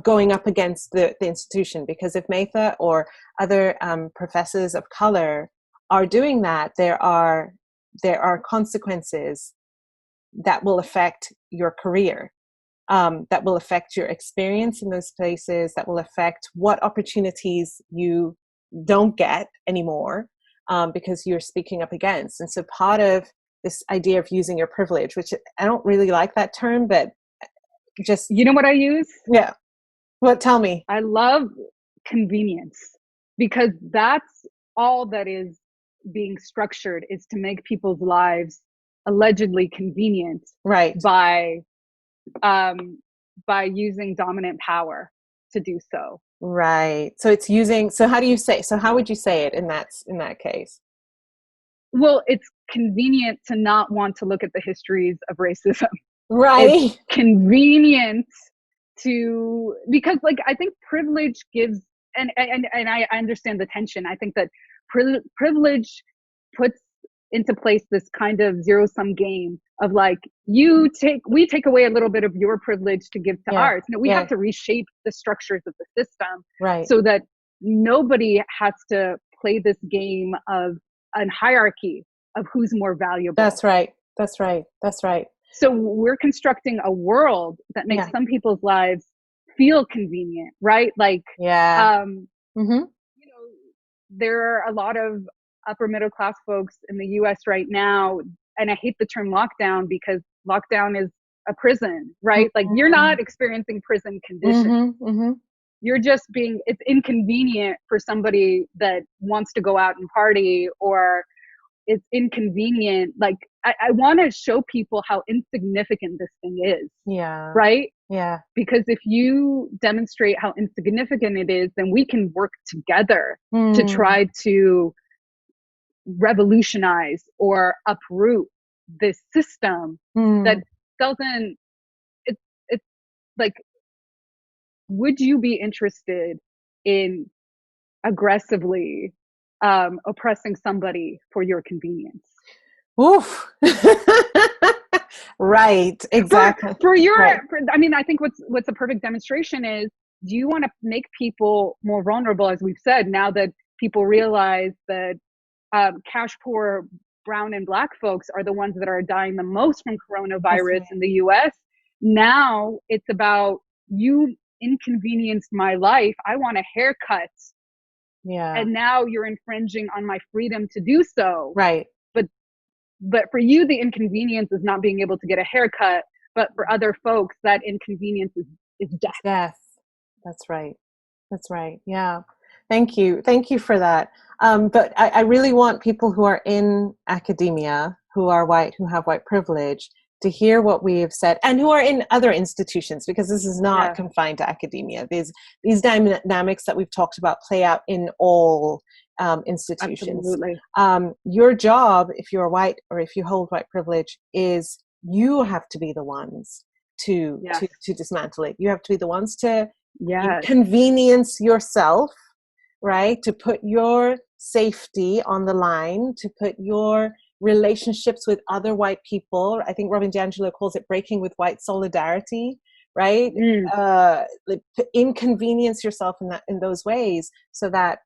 going up against the institution, because if Maytha or other professors of color are doing that, there are consequences that will affect your career, that will affect your experience in those places, that will affect what opportunities you don't get anymore, because you're speaking up against. And so part of this idea of using your privilege, which I don't really like that term, but just... You know what I use? Yeah. What? Tell me. I love convenience, because that's all that is being structured, is to make people's lives allegedly convenient, by using dominant power to do so. So it's using, so how would you say it in that case? Well, it's convenient to not want to look at the histories of racism. It's convenient because, like, I think privilege gives and I understand the tension. I think that privilege puts into place this kind of zero-sum game of like, we take away a little bit of your privilege to give to ours. No, we have to reshape the structures of the system, right, so that nobody has to play this game of a hierarchy of who's more valuable. That's right. That's right. That's right. So we're constructing a world that makes some people's lives feel convenient, right? Like, there are a lot of upper middle class folks in the US right now, and I hate the term lockdown because lockdown is a prison, right? Like, you're not experiencing prison conditions. You're just it's inconvenient for somebody that wants to go out and party, or it's inconvenient. Like, I want to show people how insignificant this thing is. Yeah. Right? Yeah. Because if you demonstrate how insignificant it is, then we can work together to try to revolutionize or uproot this system that doesn't, it's like, would you be interested in aggressively oppressing somebody for your convenience? Oof. Right. Exactly. For your, right. I mean, I think what's a perfect demonstration is, do you want to make people more vulnerable, as we've said, now that people realize that cash poor brown and black folks are the ones that are dying the most from coronavirus in the US? Now it's about, you inconvenienced my life. I want a haircut. Yeah. And now you're infringing on my freedom to do so. Right. But for you, the inconvenience is not being able to get a haircut. But for other folks, that inconvenience is death. Death. That's right. That's right. Yeah. Thank you. Thank you for that. But I really want people who are in academia, who are white, who have white privilege, to hear what we have said, and who are in other institutions, because this is not confined to academia. These dynamics that we've talked about play out in all institutions. Absolutely. Your job, if you're white or if you hold white privilege, is you have to be the ones to dismantle it. You have to be the ones to convenience yourself, right? To put your safety on the line, to put your relationships with other white people. I think Robin DiAngelo calls it breaking with white solidarity, right? Inconvenience yourself in those ways, so that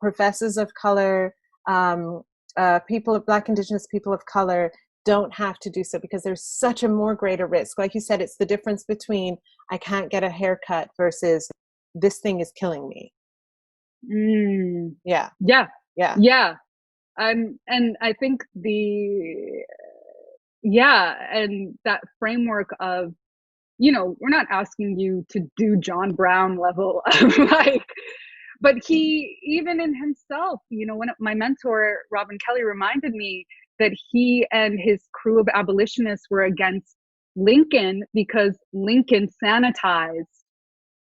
professors of color, people of Black, Indigenous people of color don't have to do so, because there's such a more greater risk. Like you said, it's the difference between I can't get a haircut versus this thing is killing me. Yeah. And I think and that framework of, we're not asking you to do John Brown level of like, but he, even in himself, when my mentor, Robin Kelley, reminded me that he and his crew of abolitionists were against Lincoln because Lincoln sanitized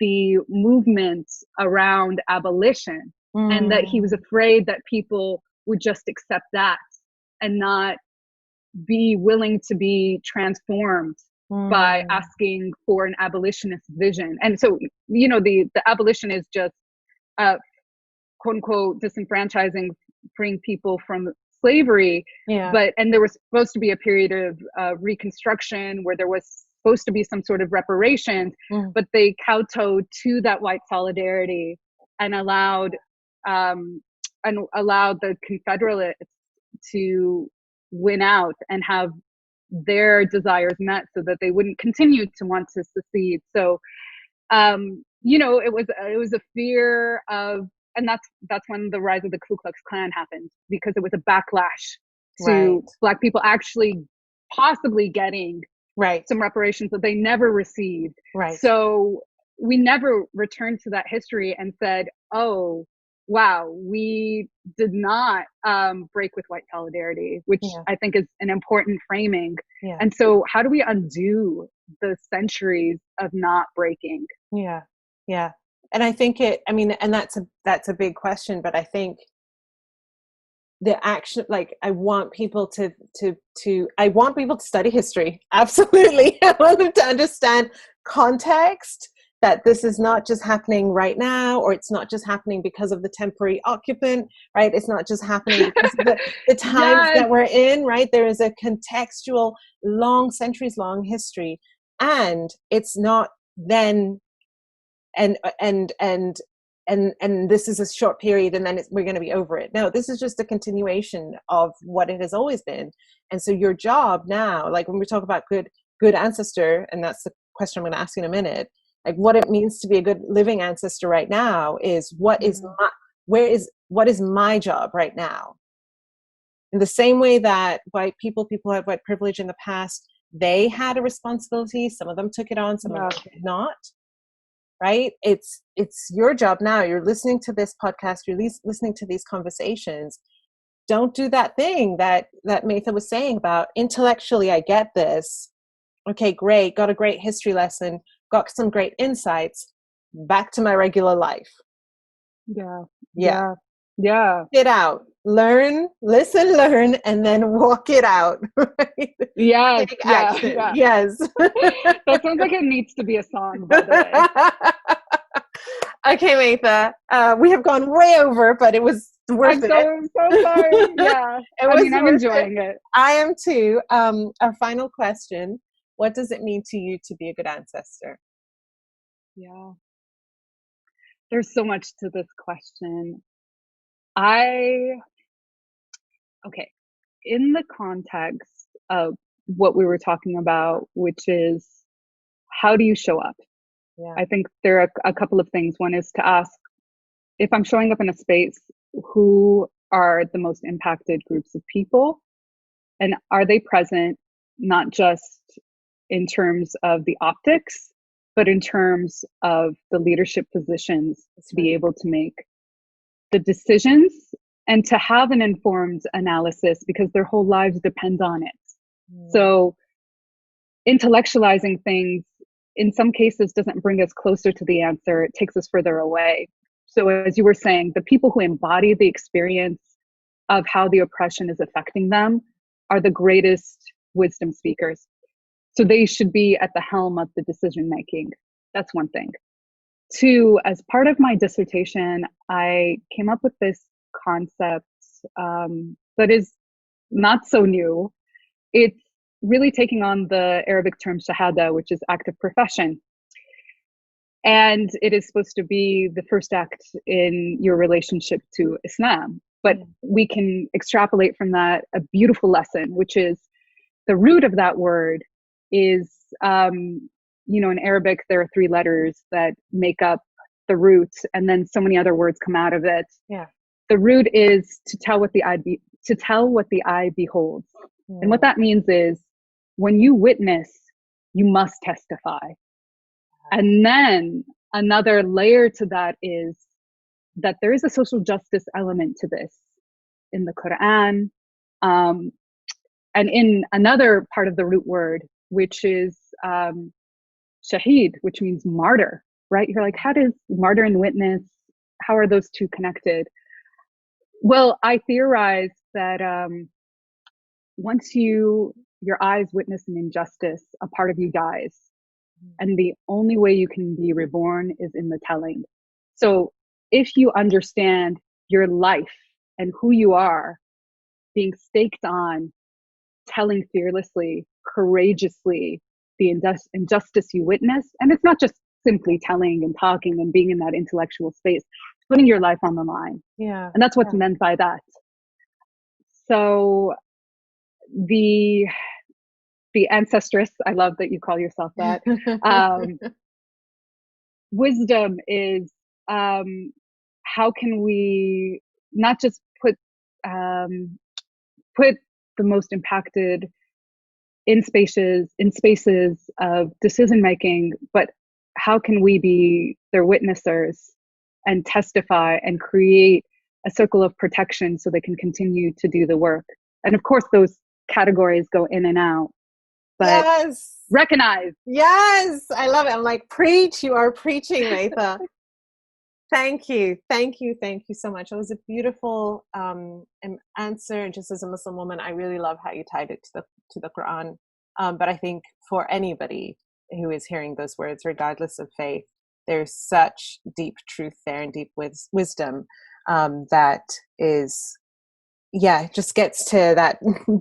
the movement around abolition, and that he was afraid that people would just accept that and not be willing to be transformed by asking for an abolitionist vision. And so, the abolition is just quote unquote disenfranchising, freeing people from slavery. And there was supposed to be a period of reconstruction where there was supposed to be some sort of reparations, but they kowtowed to that white solidarity and allowed the Confederates to win out and have their desires met, so that they wouldn't continue to want to secede. So it was a fear of, and that's when the rise of the Ku Klux Klan happened, because it was a backlash to Black people actually possibly getting some reparations that they never received. So we never returned to that history and said, oh wow, we did not break with white solidarity, which I think is an important framing. And so how do we undo the centuries of not breaking? And I think and that's a big question, but I think the action, like, I want people to study history. Absolutely. I want them to understand context, that this is not just happening right now, or it's not just happening because of the temporary occupant, right? It's not just happening because of the times Yes. that we're in, right? There is a contextual, centuries long history, and it's not then and this is a short period and then we're going to be over it. No, this is just a continuation of what it has always been. And so your job now, like when we talk about good ancestor, and that's the question I'm going to ask you in a minute, like what it means to be a good living ancestor right now is what is my job right now? In the same way that people had white privilege in the past, they had a responsibility. Some of them took it on, some of them did not. Right? It's your job now. You're listening to this podcast. You're listening to these conversations. Don't do that thing that Maytha was saying about intellectually, I get this. Okay, great. Got a great history lesson. Got some great insights. Back to my regular life. Yeah. Get out. Learn, listen, learn, and then walk it out. Right? Yes. Take action. Yeah. Yes. That sounds like it needs to be a song, by the way. Okay, Maytha. We have gone way over, but it was worth it. I'm so sorry. Yeah. I'm enjoying it. I am too. Our final question. What does it mean to you to be a good ancestor? Yeah. There's so much to this question. In the context of what we were talking about, which is how do you show up? Yeah. I think there are a couple of things. One is to ask, if I'm showing up in a space, who are the most impacted groups of people? And are they present not just in terms of the optics, but in terms of the leadership positions to be able to make the decisions and to have an informed analysis because their whole lives depend on it. So intellectualizing things in some cases doesn't bring us closer to the answer. It takes us further away. So as you were saying, the people who embody the experience of how the oppression is affecting them are the greatest wisdom speakers. So they should be at the helm of the decision making. That's one thing. Two, as part of my dissertation, I came up with this concept that is not so new. It's really taking on the Arabic term shahada, which is act of profession. And it is supposed to be the first act in your relationship to Islam. But we can extrapolate from that a beautiful lesson, which is the root of that word is, in Arabic, there are 3 letters that make up the root, and then so many other words come out of it. Yeah. The root is to tell what the eye beholds. And what that means is when you witness, you must testify. And then another layer to that is that there is a social justice element to this in the Quran, and in another part of the root word, which is shaheed, which means martyr, right? You're like, how does martyr and witness, how are those two connected? Well, I theorize that once your eyes witness an injustice, a part of you dies. And the only way you can be reborn is in the telling. So if you understand your life and who you are being staked on telling fearlessly, courageously the injustice you witness, and it's not just simply telling and talking and being in that intellectual space, putting your life on the line. Yeah. And that's what's meant by that. So the ancestress, I love that you call yourself that. Wisdom is how can we not just put the most impacted in spaces of decision making, but how can we be their witnessers and testify and create a circle of protection so they can continue to do the work? And of course, those categories go in and out. But yes, recognize. Yes, I love it. I'm like, preach. You are preaching, Maytha. Thank you so much. It was a beautiful answer. And just as a Muslim woman, I really love how you tied it to the Quran. But I think for anybody who is hearing those words, regardless of faith, there's such deep truth there and deep wisdom that is, just gets to that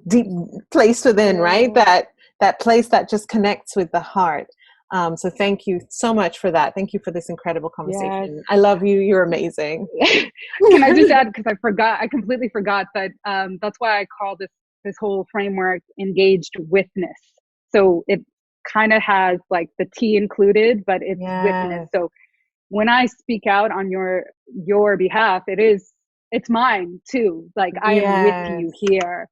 deep place within, right? That place that just connects with the heart. So thank you so much for that. Thank you for this incredible conversation. Yes. I love you. You're amazing. Can I just add, because I completely forgot that that's why I call this whole framework engaged witness. So it kind of has like the T included, but it's witness. So when I speak out on your behalf, it's mine too. Like I am with you here.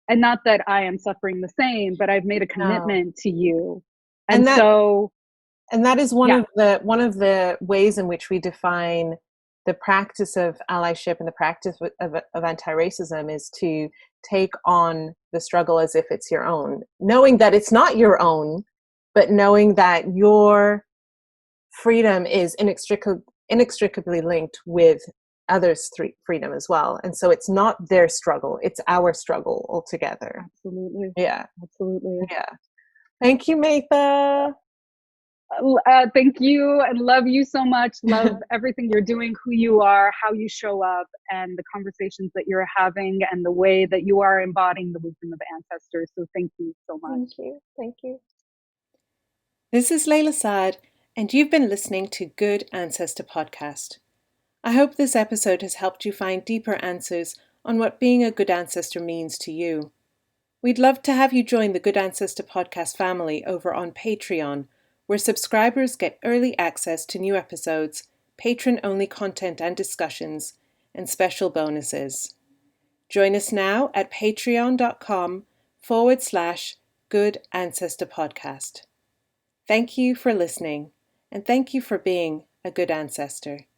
And not that I am suffering the same, but I've made a commitment to you. And that is one of the ways in which we define the practice of allyship and the practice of anti-racism is to take on the struggle as if it's your own, knowing that it's not your own, but knowing that your freedom is inextricably linked with others' freedom as well. And so it's not their struggle, it's our struggle altogether. Absolutely. Yeah. Absolutely. Yeah. Thank you, Maytha. Thank you, and love you so much. Love everything you're doing, who you are, how you show up, and the conversations that you're having, and the way that you are embodying the wisdom of ancestors. So thank you so much. Thank you. This is Layla Saad, and you've been listening to Good Ancestor Podcast. I hope this episode has helped you find deeper answers on what being a good ancestor means to you. We'd love to have you join the Good Ancestor Podcast family over on Patreon, where subscribers get early access to new episodes, patron-only content and discussions, and special bonuses. Join us now at patreon.com/Good Ancestor Podcast. Thank you for listening, and thank you for being a good ancestor.